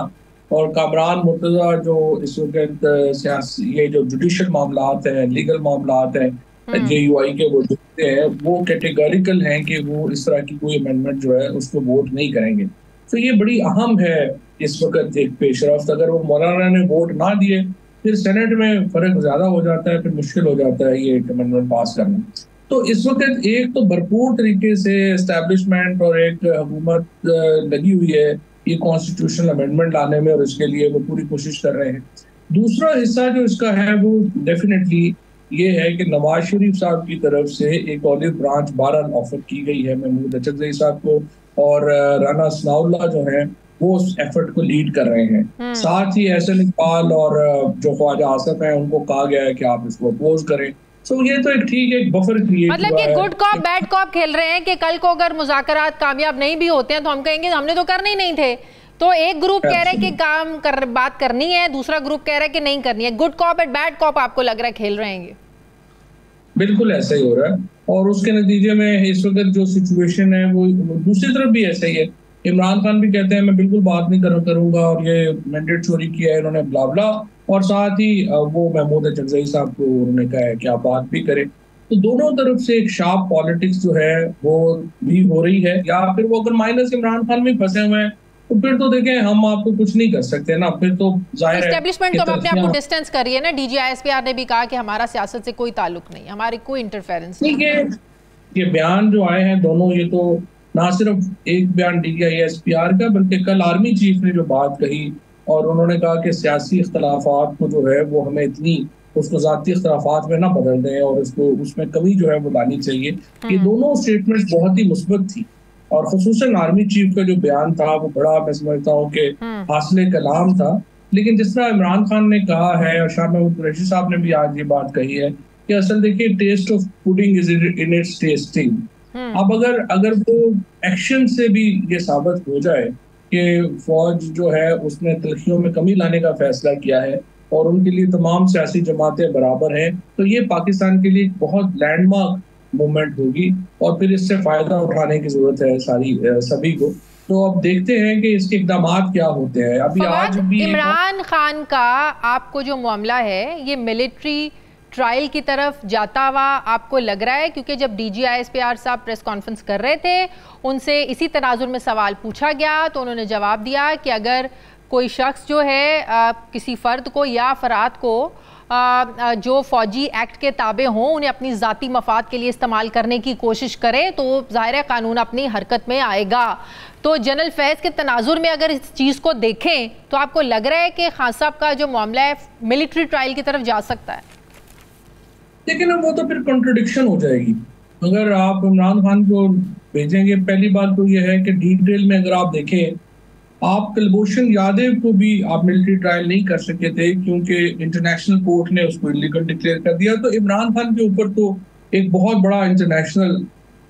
और कामरान मुर्तजा जो इस वक्त सियासी ये जो जुडिशल मामलात हैं, लीगल मामलात हैं JUI के, वो देखते हैं, वो कैटेगोरिकल हैं कि वो इस तरह की कोई अमेंडमेंट जो है उसको वोट नहीं करेंगे। तो ये बड़ी अहम है इस वक्त एक पेशरफ्त। अगर वो मौलाना ने वोट ना दिए फिर सेनेट में फर्क ज्यादा हो जाता है, फिर मुश्किल हो जाता है ये अमेंडमेंट पास करना। तो इस वक्त एक तो भरपूर तरीके से एस्टेब्लिशमेंट और एक हुकूमत लगी हुई है ये कॉन्स्टिट्यूशनल अमेंडमेंट लाने में, और इसके लिए वो पूरी कोशिश कर रहे हैं। दूसरा हिस्सा जो इसका है वो डेफिनेटली ये है कि नवाज शरीफ साहब की तरफ से एक ऑलिव ब्रांच 12 ऑफर की गई है महमूद अचकज़ई साहब को, और राना सनाउल्लाह जो है वो उस एफर्ट को लीड कर रहे हैं। साथ ही एहसन इकबाल और जो ख्वाजा आसिफ है उनको कहा गया है कि आप इसको अपोज करें। सो ये तो एक ठीक एक बफर क्रिएट, मतलब कि गुड कॉप बैड कॉप खेल रहे हैं कि कल को अगर मुज़ाकरात कामयाब नहीं भी होते हैं तो हम कहेंगे हमने तो करने ही नहीं थे। तो एक ग्रुप कह रहा है कि बात करनी है, दूसरा ग्रुप कह रहा है कि नहीं करनी है। Good cop and bad cop आपको लग रहा है खेल रहे हैं? बिल्कुल ऐसा ही हो रहा है, और उसके नतीजे में इस वक्त जो सिचुएशन है वो दूसरी तरफ भी ऐसा ही है। इमरान खान भी कहते हैं मैं बिल्कुल बात नहीं करूंगा और ये मैंडेट चोरी किया है इन्होंने, ब्ला ब्ला, और साथ ही वो महमूद अचकज़ई साहब को उन्होंने कहा है कि आप बात भी करें। तो दोनों तरफ से एक शार्प पॉलिटिक्स जो है वो भी हो रही है, या फिर वो अगर माइनस इमरान खान में फंसे हुए हैं तो फिर तो देखें हम आपको कुछ नहीं कर सकते ना, फिर तो जाहिर है एस्टेब्लिशमेंट तो अपने आप को डिस्टेंस कर रही है ना। DGISPR ने भी कहा कि हमारा सियासत से कोई ताल्लुक नहीं, हमारी कोई इंटरफेरेंस नहीं। ये बयान जो आए हैं दोनों, ये तो ना सिर्फ एक बयान DGISPR का बल्कि कल आर्मी चीफ ने जो बात कही, और उन्होंने कहा कि सियासी इख्तलाफात को जो है वो हमें इतनी उसको ज़ाती इख्तलाफात में ना बदल दें और उसको उसमें कमी जो है वो लानी चाहिए। ये दोनों स्टेटमेंट बहुत ही मुस्बत थी, और खुसूसन आर्मी चीफ का जो बयान था वो बड़ा, मैं समझता हूँ कि हासिल कलाम था। लेकिन जिस तरह इमरान खान ने कहा है और शाह महमूद कुरैशी साहब ने भी आज ये बात कही है कि असल देखिए taste of pudding is in its tasting. अब अगर वो एक्शन से भी ये साबित हो जाए कि फौज जो है उसने तलखियों में कमी लाने का फैसला किया है और उनके लिए तमाम सियासी जमातें बराबर हैं, तो ये पाकिस्तान के लिए एक बहुत लैंडमार्क मूवमेंट होगी और फिर इससे फायदा उठाने की जरूरत है सभी को। तो अब देखते हैं कि इसके इकदाम क्या होते हैं। अभी आज भी इमरान खान का आपको जो मामला है ये मिलिट्री ट्रायल की तरफ जाता हुआ आपको लग रहा है? क्योंकि जब DGISPR साहब प्रेस कॉन्फ्रेंस कर रहे थे उनसे इसी तनाजुर में सवाल पूछा गया तो उन्होंने जवाब दिया कि अगर कोई शख्स जो है किसी फ़र्द को या अफराद को जो फौजी एक्ट के ताबे हों उन्हें अपनी ज़ाती मफाद के लिए इस्तेमाल करने की कोशिश करे तो ज़ाहिर है कानून अपनी हरकत में आएगा। तो जनरल फैज़ के तनाजुर में अगर इस चीज़ को देखें तो आपको लग रहा है कि खान साहब का जो मामला है मिलिट्री ट्रायल की तरफ जा सकता है? लेकिन वो तो फिर कॉन्ट्रडिक्शन हो जाएगी। अगर आप इमरान खान को भेजेंगे, पहली बात तो ये है कि डिटेल में अगर आप देखें, आप कुलभूषण यादव को भी आप मिलिट्री ट्रायल नहीं कर सके थे क्योंकि इंटरनेशनल कोर्ट ने उसको इलीगल डिक्लेयर कर दिया। तो इमरान खान के ऊपर तो एक बहुत बड़ा इंटरनेशनल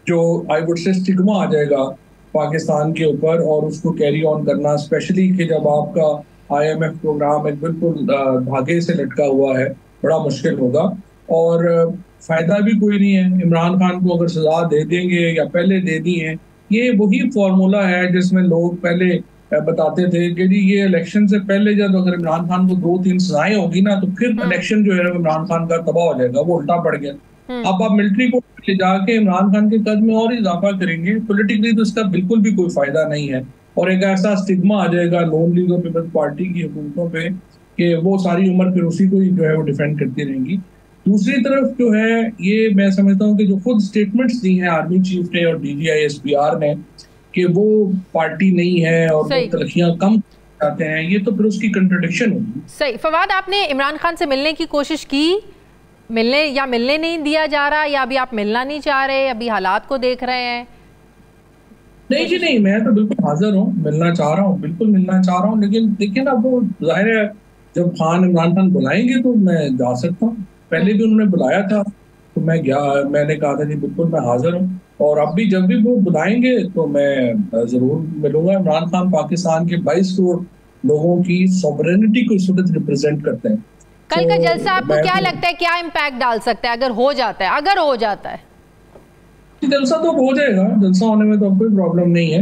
जो आई वुड से स्टिग्मा आ जाएगा पाकिस्तान के ऊपर और उसको कैरी ऑन करना, स्पेशली कि जब आपका IMF प्रोग्राम एक बिल्कुल धागे से लटका हुआ है, बड़ा मुश्किल होगा और फायदा भी कोई नहीं है। इमरान खान को अगर सजा दे देंगे या पहले दे दी है, ये वही फॉर्मूला है जिसमें लोग पहले बताते थे कि जी ये इलेक्शन से पहले जब अगर इमरान खान को 2-3 सजाएं होगी ना तो फिर इलेक्शन जो है इमरान खान का तबाह हो जाएगा, वो उल्टा पड़ गया। अब आप मिलिट्री को ले जाके इमरान खान के कद में और इजाफा करेंगे, पॉलिटिकली तो इसका बिल्कुल भी कोई फायदा नहीं है और एक ऐसा स्टिग्मा आ जाएगा नॉन लीग और पीपल्स पार्टी की हुकूमतों पे कि वो सारी उम्र फिर उसी को ही जो है वो डिफेंड करती रहेंगी। दूसरी तरफ जो है ये मैं समझता हूँ कि जो खुद स्टेटमेंट्स दी हैं आर्मी चीफ ने और DGISPR ने कि वो पार्टी नहीं है और वो तलखियां कम चाहते हैं, ये तो फिर उसकी कंट्रडिक्शन होगी। सही। फवाद, आपने इमरान खान से मिलने की कोशिश की, मिलने नहीं दिया जा रहा या अभी आप मिलना नहीं चाह रहे, अभी हालात को देख रहे हैं? नहीं जी नहीं, मैं तो बिल्कुल हाजिर हूँ, मिलना चाह रहा हूँ, बिल्कुल मिलना चाह रहा हूँ। लेकिन देखिए ना, वो जाहिर है जब इमरान खान बुलाएंगे तो मैं जा सकता हूँ। पहले भी उन्होंने बुलाया था तो मैं गया, मैंने कहा था कि बिल्कुल मैं हाजिर हूँ और अब भी जब भी वो बुलाएंगे तो मैं जरूर मिलूंगा। इमरान खान पाकिस्तान के 22 करोड़ लोगों की सॉवरेनिटी को इस वक्त रिप्रेजेंट करते हैं। कल का जलसा आपको क्या लगता है, क्या इम्पैक्ट डाल सकता है अगर हो जाता है? अगर हो जाता है जलसा तो हो जाएगा, जलसा होने में तो अब कोई प्रॉब्लम नहीं है।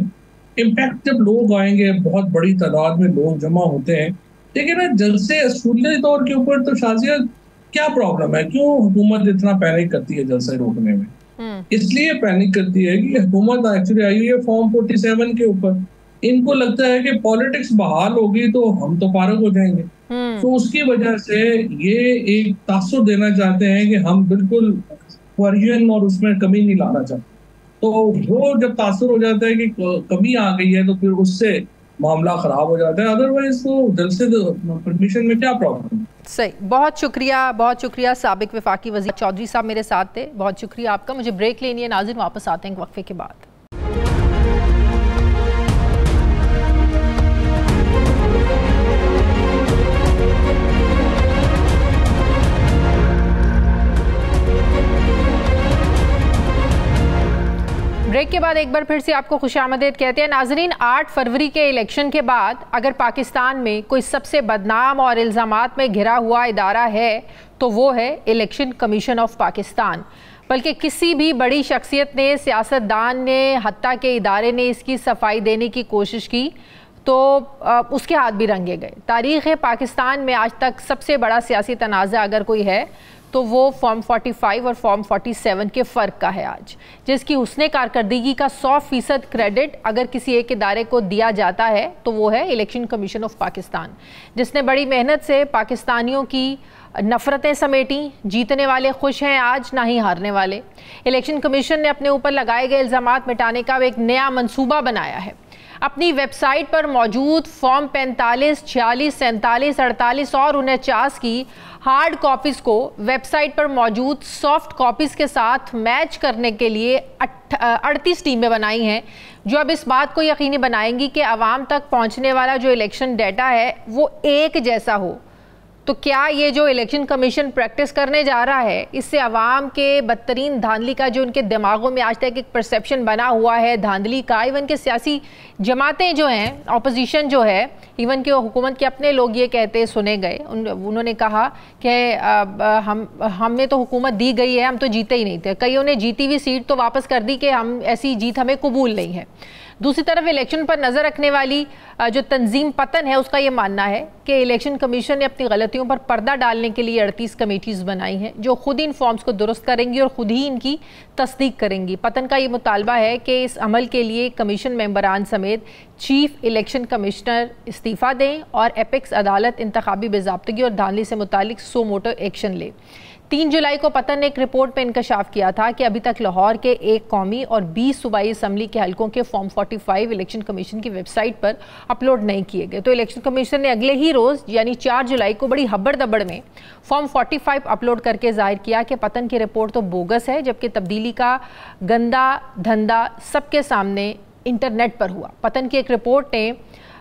इम्पैक्ट जब लोग आएंगे, बहुत बड़ी तादाद में लोग जमा होते हैं, देखिए ना जलसे असूली तौर के ऊपर तो शाजिया क्या प्रॉब्लम है, क्यों हुकूमत इतना पैनिक करती है जलसे रोकने में? इसलिए पैनिक करती है कि हुकूमत एक्चुअली आई हुई है फॉर्म 47 के ऊपर। इनको लगता है कि पॉलिटिक्स बहाल होगी तो हम तो फारग हो जाएंगे, तो उसकी वजह से ये एक तासुर देना चाहते हैं कि हम बिल्कुल वर्जन और उसमें कमी नहीं लाना चाहते। तो वो जब तासुर हो जाता है कि कमी आ गई है तो फिर उससे मामला खराब हो जाता है। अदरवाइज तो जलसे परमिशन में क्या प्रॉब्लम है। सही। बहुत शुक्रिया साबिक वफाकी वज़ीर चौधरी साहब मेरे साथ थे, बहुत शुक्रिया आपका। मुझे ब्रेक लेनी है नाज़रीन, वापस आते हैं वक्फे के बाद। ब्रेक के बाद एक बार फिर से आपको खुशामदीद कहते हैं नाजरीन। 8 फरवरी के इलेक्शन के बाद अगर पाकिस्तान में कोई सबसे बदनाम और इल्ज़ामात में घिरा हुआ इदारा है तो वो है इलेक्शन कमीशन ऑफ पाकिस्तान। बल्कि किसी भी बड़ी शख्सियत ने, सियासतदान ने, हत्ता के इदारे ने इसकी सफाई देने की कोशिश की तो उसके हाथ भी रंगे गए। तारीख़ पाकिस्तान में आज तक सबसे बड़ा सियासी तनाज़ा अगर कोई है तो वो फॉर्म 45 और फॉर्म 47 के फ़र्क का है आज, जिसकी उसने कारकर्दगी का 100% क्रेडिट अगर किसी एक इदारे को दिया जाता है तो वो है इलेक्शन कमीशन ऑफ पाकिस्तान, जिसने बड़ी मेहनत से पाकिस्तानियों की नफ़रतें समेटी। जीतने वाले खुश हैं आज, ना ही हारने वाले। इलेक्शन कमीशन ने अपने ऊपर लगाए गए इल्ज़ामात मिटाने का एक नया मंसूबा बनाया है। अपनी वेबसाइट पर मौजूद फॉर्म 45, 46, 47, 48 और 49 की हार्ड कॉपीज़ को वेबसाइट पर मौजूद सॉफ्ट कॉपीज़ के साथ मैच करने के लिए 38 टीमें बनाई हैं, जो अब इस बात को यकीनी बनाएंगी कि आवाम तक पहुंचने वाला जो इलेक्शन डाटा है वो एक जैसा हो। तो क्या ये जो इलेक्शन कमीशन प्रैक्टिस करने जा रहा है, इससे आवाम के बदतरीन धांधली का जो उनके दिमागों में आज तक एक परसेप्शन बना हुआ है धांधली का, इवन के सियासी जमातें जो हैं, ऑपोजिशन जो है, इवन के हुकूमत के अपने लोग ये कहते सुने गए, उन्होंने कहा कि हमें तो हुकूमत दी गई है, हम तो जीते ही नहीं थे। कईयों ने जीती हुई सीट तो वापस कर दी कि हम ऐसी जीत हमें कबूल नहीं है। दूसरी तरफ इलेक्शन पर नज़र रखने वाली जो तंजीम पतन है, उसका ये मानना है कि इलेक्शन कमीशन ने अपनी गलतियों पर पर्दा डालने के लिए 38 कमेटीज़ बनाई हैं, जो खुद इन फॉर्म्स को दुरुस्त करेंगी और खुद ही इनकी तस्दीक करेंगी। पतन का ये मुतालबा है कि इस अमल के लिए कमीशन मेंबरान समेत चीफ इलेक्शन कमिश्नर इस्तीफ़ा दें और एपेक्स अदालत इंतखाबी बेज़ाब्तगी और धांधली से मुतालिक सो मोटो एक्शन ले। 3 जुलाई को पतन ने एक रिपोर्ट में इंकशाफ किया था कि अभी तक लाहौर के 1 कौमी और 20 सूबाई असम्बली के हलकों के फॉर्म 45 इलेक्शन कमीशन की वेबसाइट पर अपलोड नहीं किए गए। तो इलेक्शन कमीशन ने अगले ही रोज़ यानी 4 जुलाई को बड़ी हब्बड़ दब्बड़ में फॉर्म 45 अपलोड करके जाहिर किया कि पतन की रिपोर्ट तो बोगस है, जबकि तब्दीली का गंदा धंधा सबके सामने इंटरनेट पर हुआ। पतन की एक रिपोर्ट ने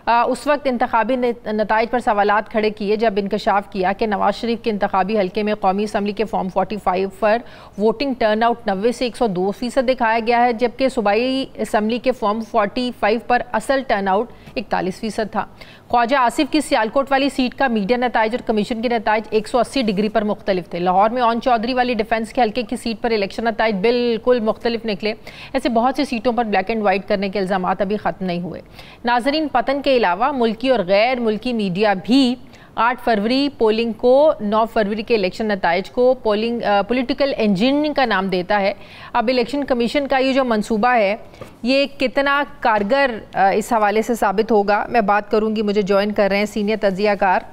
उस वक्त इंतखाबी नताइज पर सवालात खड़े किए जब इंकशाफ किया कि नवाज शरीफ के इंतखाबी हल्के में कौमी असम्बली के फॉर्म 45 पर वोटिंग टर्नआउट 90 से 102% दिखाया गया है, जबकि सूबाई असम्बली के फॉर्म 45 पर असल टर्नआउट 41% था। ख्वाजा आसिफ की सियालकोट वाली सीट का मीडिया नताइज और कमीशन के नताइज 180 डिग्री पर मुख्तलिफ थे। लाहौर में ओन चौधरी वाली डिफेंस के हल्के की सीट पर इलेक्शन नताइज बिल्कुल मुख्तलिफ निकले। ऐसे बहुत सी सीटों पर ब्लैक एंड वाइट करने के इल्ज़ाम अभी ख़त्म नहीं हुए। नाजरीन, पतन के अलावा मुल्की और गैर मुल्की मीडिया भी 8 फरवरी पोलिंग को 9 फरवरी के इलेक्शन नताइज को पॉलिटिकल इंजीनियरिंग का नाम देता है। अब इलेक्शन कमीशन का ये जो मंसूबा है ये कितना कारगर इस हवाले से साबित होगा, मैं बात करूंगी। मुझे ज्वाइन कर रहे हैं सीनियर तज्जियाकार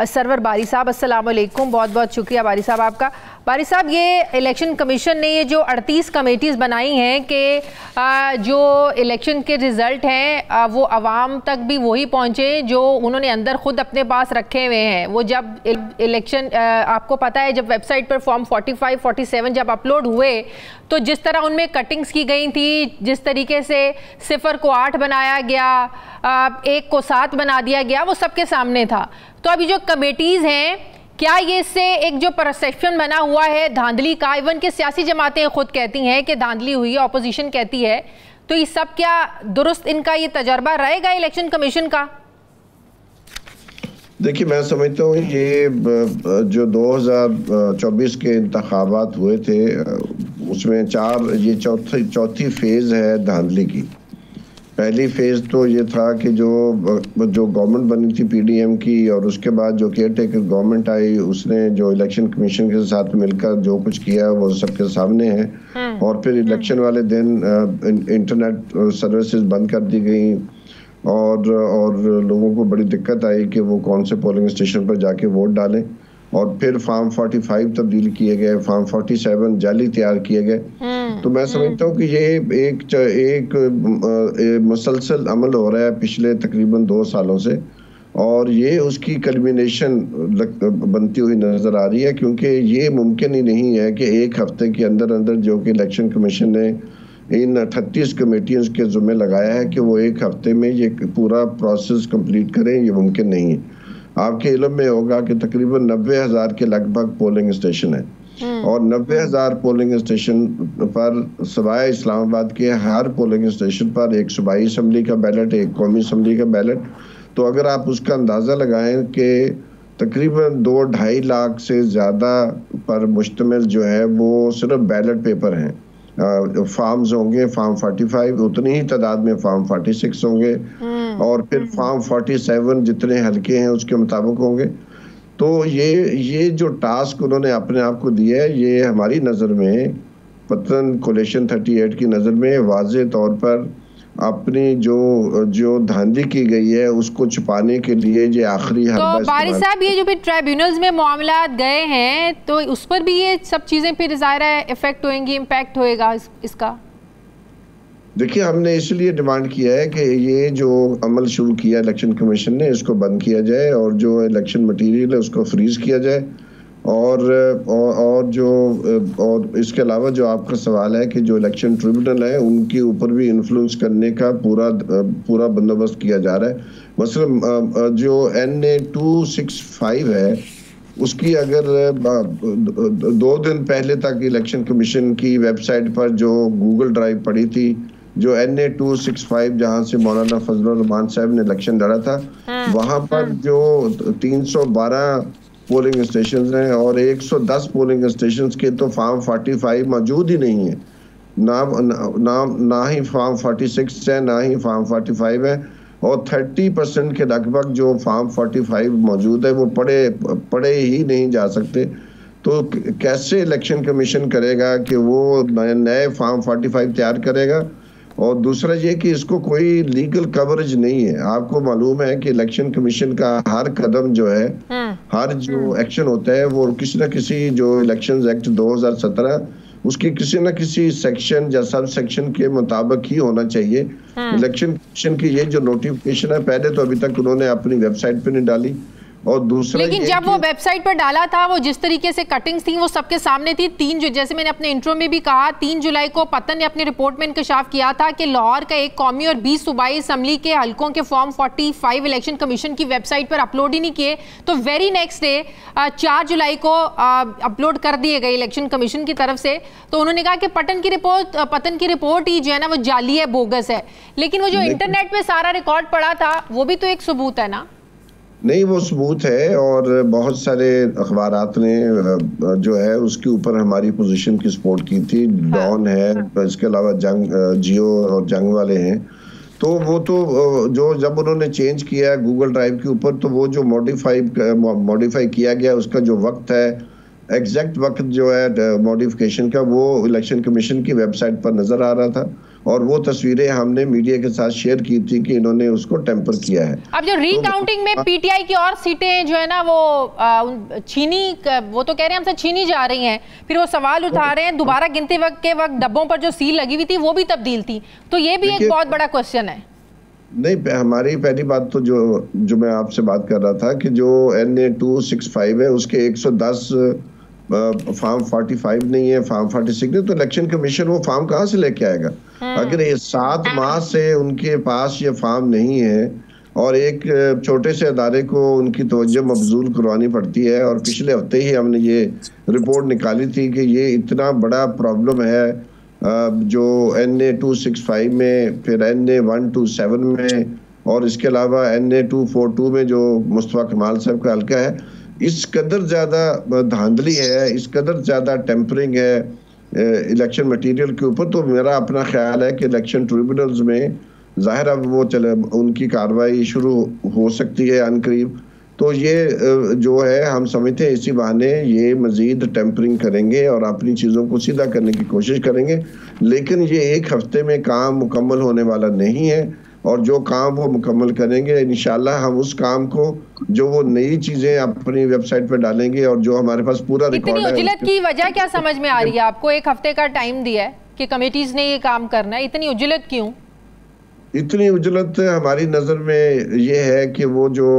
सरवर बारी साहब। अस्सलाम वालेकुम, बहुत बहुत शुक्रिया बारी साहब आपका। बारी साहब, ये इलेक्शन कमीशन ने ये जो 38 कमेटीज़ बनाई हैं कि जो इलेक्शन के रिज़ल्ट हैं वो आवाम तक भी वही पहुँचे जो उन्होंने अंदर ख़ुद अपने पास रखे हुए हैं। वो जब इलेक्शन आपको पता है, जब वेबसाइट पर फॉर्म 45, 47 जब अपलोड हुए तो जिस तरह उनमें कटिंग्स की गई थी, जिस तरीके से 0 को 8 बनाया गया, 1 को 7 बना दिया गया, वो सबके सामने था। तो अभी जो कमेटीज़ हैं, क्या ये इससे एक जो परसेप्शन बना हुआ है धांधली का, इवन के सियासी जमातें खुद कहती हैं कि धांधली हुई है, ऑपोजिशन कहती है, तो ये सब क्या दुरुस्त इनका ये तजर्बा रहेगा इलेक्शन कमीशन का? देखिए, मैं समझता हूँ ये जो 2024 के इंतखाबात हुए थे उसमें ये चौथी फेज़ है धांधली की। पहली फेज़ तो ये था कि जो गवर्नमेंट बनी थी पीडीएम की, और उसके बाद जो केयर टेकर गवर्नमेंट आई उसने जो इलेक्शन कमीशन के साथ मिलकर जो कुछ किया वो सबके सामने है। और फिर इलेक्शन वाले दिन इंटरनेट सर्विसेज बंद कर दी गई और लोगों को बड़ी दिक्कत आई कि वो कौन से पोलिंग स्टेशन पर जाके वोट डालें। और फिर फॉर्म 45 तब्दील किए गए, फॉर्म 47 जाली तैयार किए गए। तो मैं समझता हूँ कि ये एक मुसलसल अमल हो रहा है पिछले तकरीबन 2 सालों से, और ये उसकी कल्मिनेशन बनती हुई नजर आ रही है, क्योंकि ये मुमकिन ही नहीं है कि एक हफ्ते के अंदर अंदर जो कि इलेक्शन कमीशन ने इन 38 कमेटियों के ज़िम्मे लगाया है कि वो एक हफ्ते में ये पूरा प्रोसेस कंप्लीट करें, ये मुमकिन नहीं है। आपके इल्म में होगा कि तकरीबन 90,000 के लगभग पोलिंग स्टेशन है, और 90,000 पोलिंग स्टेशन पर सवाए इस्लामाबाद के हर पोलिंग स्टेशन पर एक सूबाई असम्बली का बैलेट, एक कौमी असम्बली का बैलेट। तो अगर आप उसका अंदाज़ा लगाएं कि तकरीबन 2-2.5 लाख से ज़्यादा पर मुश्तमिल जो है वो सिर्फ बैलेट पेपर हैं। फॉर्म्स होंगे फॉर्म 45, उतनी ही तादाद में फॉर्म 46 होंगे, और फिर फॉर्म 47 जितने हल्के हैं उसके मुताबिक होंगे। तो ये जो टास्क उन्होंने अपने आप को दिया है, ये हमारी नज़र में पतन कोलेशन 38 की नज़र में वाज़े तौर पर अपनी जो धांधली की गई है उसको छुपाने के लिए ये आखिरी हरबा। तो बारी साहब, ये जो भी ट्राइब्यूनल्स में मामला गए हैं तो उस पर भी ये सब चीज़ें फिर ज़ाहिर है इफेक्ट होंगी, इम्पैक्ट होएगा इसका? देखिए, हमने इसलिए डिमांड किया है कि ये जो अमल शुरू किया इलेक्शन कमीशन ने, इसको बंद किया जाए और जो इलेक्शन मटेरियल है उसको फ्रीज किया जाए। और इसके अलावा जो आपका सवाल है कि जो इलेक्शन ट्रिब्यूनल है उनके ऊपर भी इन्फ्लुएंस करने का पूरा बंदोबस्त किया जा रहा है। मसलन जो NA 265 है उसकी अगर 2 दिन पहले तक इलेक्शन कमीशन की वेबसाइट पर जो गूगल ड्राइव पड़ी थी, जो NA 265 जहां से मौलाना फजलुर रहमान साहब ने इलेक्शन लड़ा था, वहां पर जो 312 पोलिंग स्टेशन हैं और 110 पोलिंग स्टेशन के तो फॉर्म 45 मौजूद ही नहीं है, ना ही फॉर्म 46 है, ना ही फॉर्म 45 है, और 30% के लगभग जो फॉर्म 45 मौजूद है वो पढ़े ही नहीं जा सकते। तो कैसे इलेक्शन कमीशन करेगा कि वो नए फॉर्म 45 तैयार करेगा? और दूसरा ये कि इसको कोई लीगल कवरेज नहीं है। आपको मालूम है कि इलेक्शन कमीशन का हर कदम जो है, हर जो एक्शन होता है वो किसी न किसी जो इलेक्शन एक्ट 2017 उसकी किसी न किसी सेक्शन या सब सेक्शन के मुताबिक ही होना चाहिए। इलेक्शन कमीशन की ये जो नोटिफिकेशन है, पहले तो अभी तक उन्होंने अपनी वेबसाइट पे नहीं डाली, और दूसरा लेकिन जब वो वेबसाइट पर डाला था, वो जिस तरीके से कटिंग्स थी वो सबके सामने थी। जैसे मैंने अपने इंट्रो में भी कहा, 3 जुलाई को पतन ने अपनी रिपोर्ट में इंकशाफ किया था कि लाहौर का एक कौमी और 20 सूबाई असम्बली के हलकों के फॉर्म 45 इलेक्शन कमीशन की वेबसाइट पर अपलोड ही नहीं किए। तो वेरी नेक्स्ट डे 4 जुलाई को अपलोड कर दिए गए इलेक्शन कमीशन की तरफ से। तो उन्होंने कहा कि पतन की रिपोर्ट ही जो है ना वो जाली है, बोगस है। लेकिन वो जो इंटरनेट पे सारा रिकॉर्ड पड़ा था वो भी तो एक सबूत है ना? नहीं, वो सबूत है, और बहुत सारे अखबारात ने जो है उसके ऊपर हमारी पोजीशन की सपोर्ट की थी। डॉन है, इसके अलावा जियो और जंग वाले हैं। तो वो तो जो जब उन्होंने चेंज किया गूगल ड्राइव के ऊपर, तो वो जो मॉडिफाई किया गया उसका जो वक्त है, एग्जैक्ट वक्त जो है मॉडिफिकेशन का, वो इलेक्शन कमीशन की वेबसाइट पर नजर आ रहा था, और वो तस्वीरें हमने मीडिया के साथ शेयर की थी कि इन्होंने उसको टेम्पर किया है। अब जो रीकाउंटिंग में पीटीआई की और सीटें जो है ना वो वो तो कह रहे हैं हमसे छीनी जा रही हैं, फिर वो सवाल उठा रहे हैं दोबारा गिनती के वक्त डब्बों पर जो सील लगी हुई थी वो भी तब्दील थी। तो ये भी एक बहुत बड़ा क्वेश्चन है। नहीं, हमारी पहली बात तो जो मैं आपसे बात कर रहा था कि जो NA 265 है उसके 110 फॉर्म 45 नहीं है, फॉर्म 46 नहीं, तो इलेक्शन कमीशन वो फॉर्म कहाँ से लेके आएगा? अगर ये 7 माह से उनके पास ये फॉर्म नहीं है और एक छोटे से अदारे को उनकी तवज्जो मबजूल करवानी पड़ती है, और पिछले हफ्ते ही हमने ये रिपोर्ट निकाली थी कि ये इतना बड़ा प्रॉब्लम है जो NA 265 में, फिर NA 127 में, और इसके अलावा NA 242 में जो मुस्तफा कमाल साहब का हल्का है, इस कदर ज़्यादा धांधली है, इस कदर ज़्यादा टेम्परिंग है इलेक्शन मटेरियल के ऊपर। तो मेरा अपना ख्याल है कि इलेक्शन ट्रिब्यूनल्स में ज़ाहिर अब वो उनकी कार्रवाई शुरू हो सकती है अनकरीब। तो ये जो है हम समझते हैं इसी बहाने ये मज़ीद टेम्परिंग करेंगे और अपनी चीज़ों को सीधा करने की कोशिश करेंगे, लेकिन ये एक हफ्ते में काम मुकम्मल होने वाला नहीं है, और जो काम वो मुकम्मल करेंगे इंशाल्लाह हम उस काम को, जो वो नई चीजें अपनी वेबसाइट पे डालेंगे और जो हमारे पास पूरा रिकॉर्ड है। इतनी उजलत की वजह क्या समझ में आ रही है आपको? एक हफ्ते का टाइम दिया है कि कमेटीज ने ये काम करना है, इतनी उजलत क्यों? इतनी उजलत हमारी नज़र में ये है कि वो जो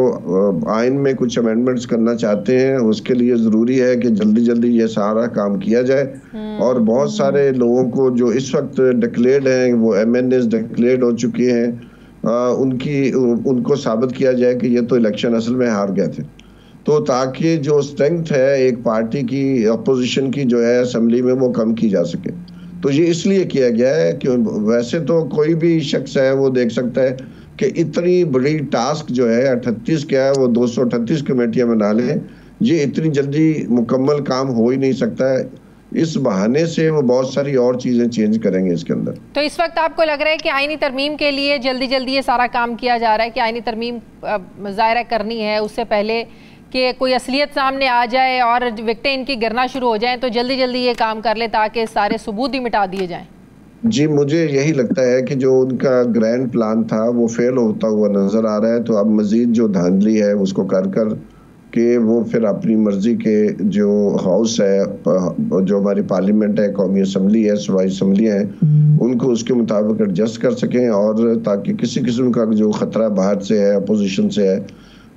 आइन में कुछ अमेंडमेंट्स करना चाहते हैं उसके लिए ज़रूरी है कि जल्दी जल्दी ये सारा काम किया जाए, और बहुत सारे लोगों को जो इस वक्त डिक्लेयर्ड हैं, वो MNAs डिक्लेयर्ड हो चुके हैं, उनको साबित किया जाए कि ये तो इलेक्शन असल में हार गए थे। तो ताकि जो स्ट्रेंथ है एक पार्टी की, अपोजिशन की जो है असेंबली में, वो कम की जा सके। तो ये इसलिए किया गया है कि वैसे तो कोई भी शख्स है वो देख सकता है कि इतनी बड़ी टास्क जो है 38 क्या है, वो 238 कमेटियां बना लें, ये इतनी जल्दी मुकम्मल काम हो ही नहीं सकता है। इस बहाने से वो बहुत सारी और चीजें चेंज करेंगे इसके अंदर। तो इस वक्त आपको लग रहा है कि आईनी तरमीम के लिए जल्दी जल्दी ये सारा काम किया जा रहा है कि आईनी तरमीम ज़ाहिर करनी है, उससे पहले कि कोई असलियत सामने आ जाए और विकटें इनकी गिरना शुरू हो जाएं, तो जल्दी जल्दी ये काम कर ले ताकि सारे सबूत ही मिटा दिए जाएं? जी, मुझे यही लगता है कि जो उनका ग्रैंड प्लान था वो फेल होता हुआ नजर आ रहा है। तो अब मजीद जो धांधली है उसको कर कि वो फिर अपनी मर्जी के जो हाउस है, जो हमारी पार्लियामेंट है, कौमी असम्बली है, सूबाई असम्बलियाँ हैं, उनको उसके मुताबिक एडजस्ट कर सकें, और ताकि किसी किस्म का जो खतरा बाहर से है, अपोजिशन से है,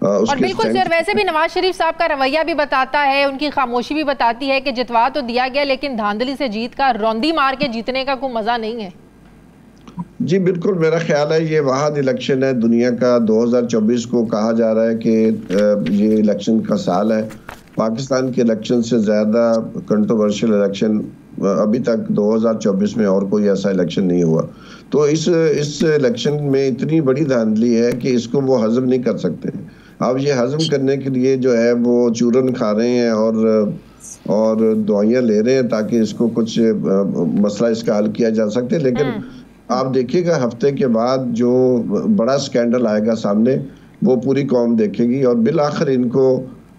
और बिल्कुल सर, वैसे भी नवाज शरीफ साहब का रवैया भी बताता है, उनकी खामोशी भी बताती है कि जितवा तो दिया गया लेकिन धांधली से जीत का, रौंदी मार के जीतने का कोई मजा नहीं है। जी बिल्कुल, मेरा ख्याल है ये वाहद इलेक्शन है दुनिया का। 2024 को कहा जा रहा है कि ये इलेक्शन का साल है। पाकिस्तान के इलेक्शन से ज़्यादा कंट्रोवर्शियल इलेक्शन अभी तक 2024 में और कोई ऐसा इलेक्शन नहीं हुआ। तो इस इलेक्शन में इतनी बड़ी धांधली है कि इसको वो हजम नहीं कर सकते। अब ये हजम करने के लिए जो है वो चूरन खा रहे हैं और दवाइयाँ ले रहे हैं ताकि इसको कुछ मसला इसका हल किया जा सके। लेकिन आप देखिएगा हफ्ते के बाद जो बड़ा स्कैंडल आएगा सामने, वो पूरी कौम देखेगी और बिल आखिर इनको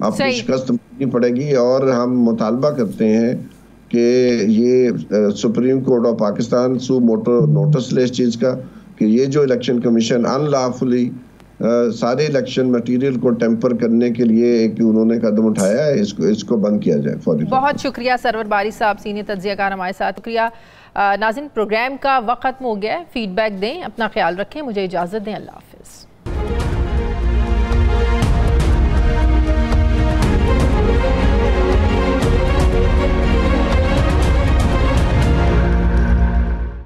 अपनी शिकस्त माननी पड़ेगी। और हम मुतालबा करते हैं कि ये supreme court of Pakistan suo motu notice ले इस चीज़ का कि ये जो इलेक्शन कमीशन अनलॉफुली सारे इलेक्शन मटेरियल को टेम्पर करने के लिए एक उन्होंने कदम उठाया है, इसको बंद किया जाए फौरी। बहुत शुक्रिया सरवर बारी साहब, सीनियर तज्ज़ियाकार हमारे साथ। शुक्रिया। नाज़रीन, प्रोग्राम का वक्त खत्म हो गया है। फीडबैक दें, अपना ख्याल रखें, मुझे इजाज़त दें। अल्लाह हाफ़िज़।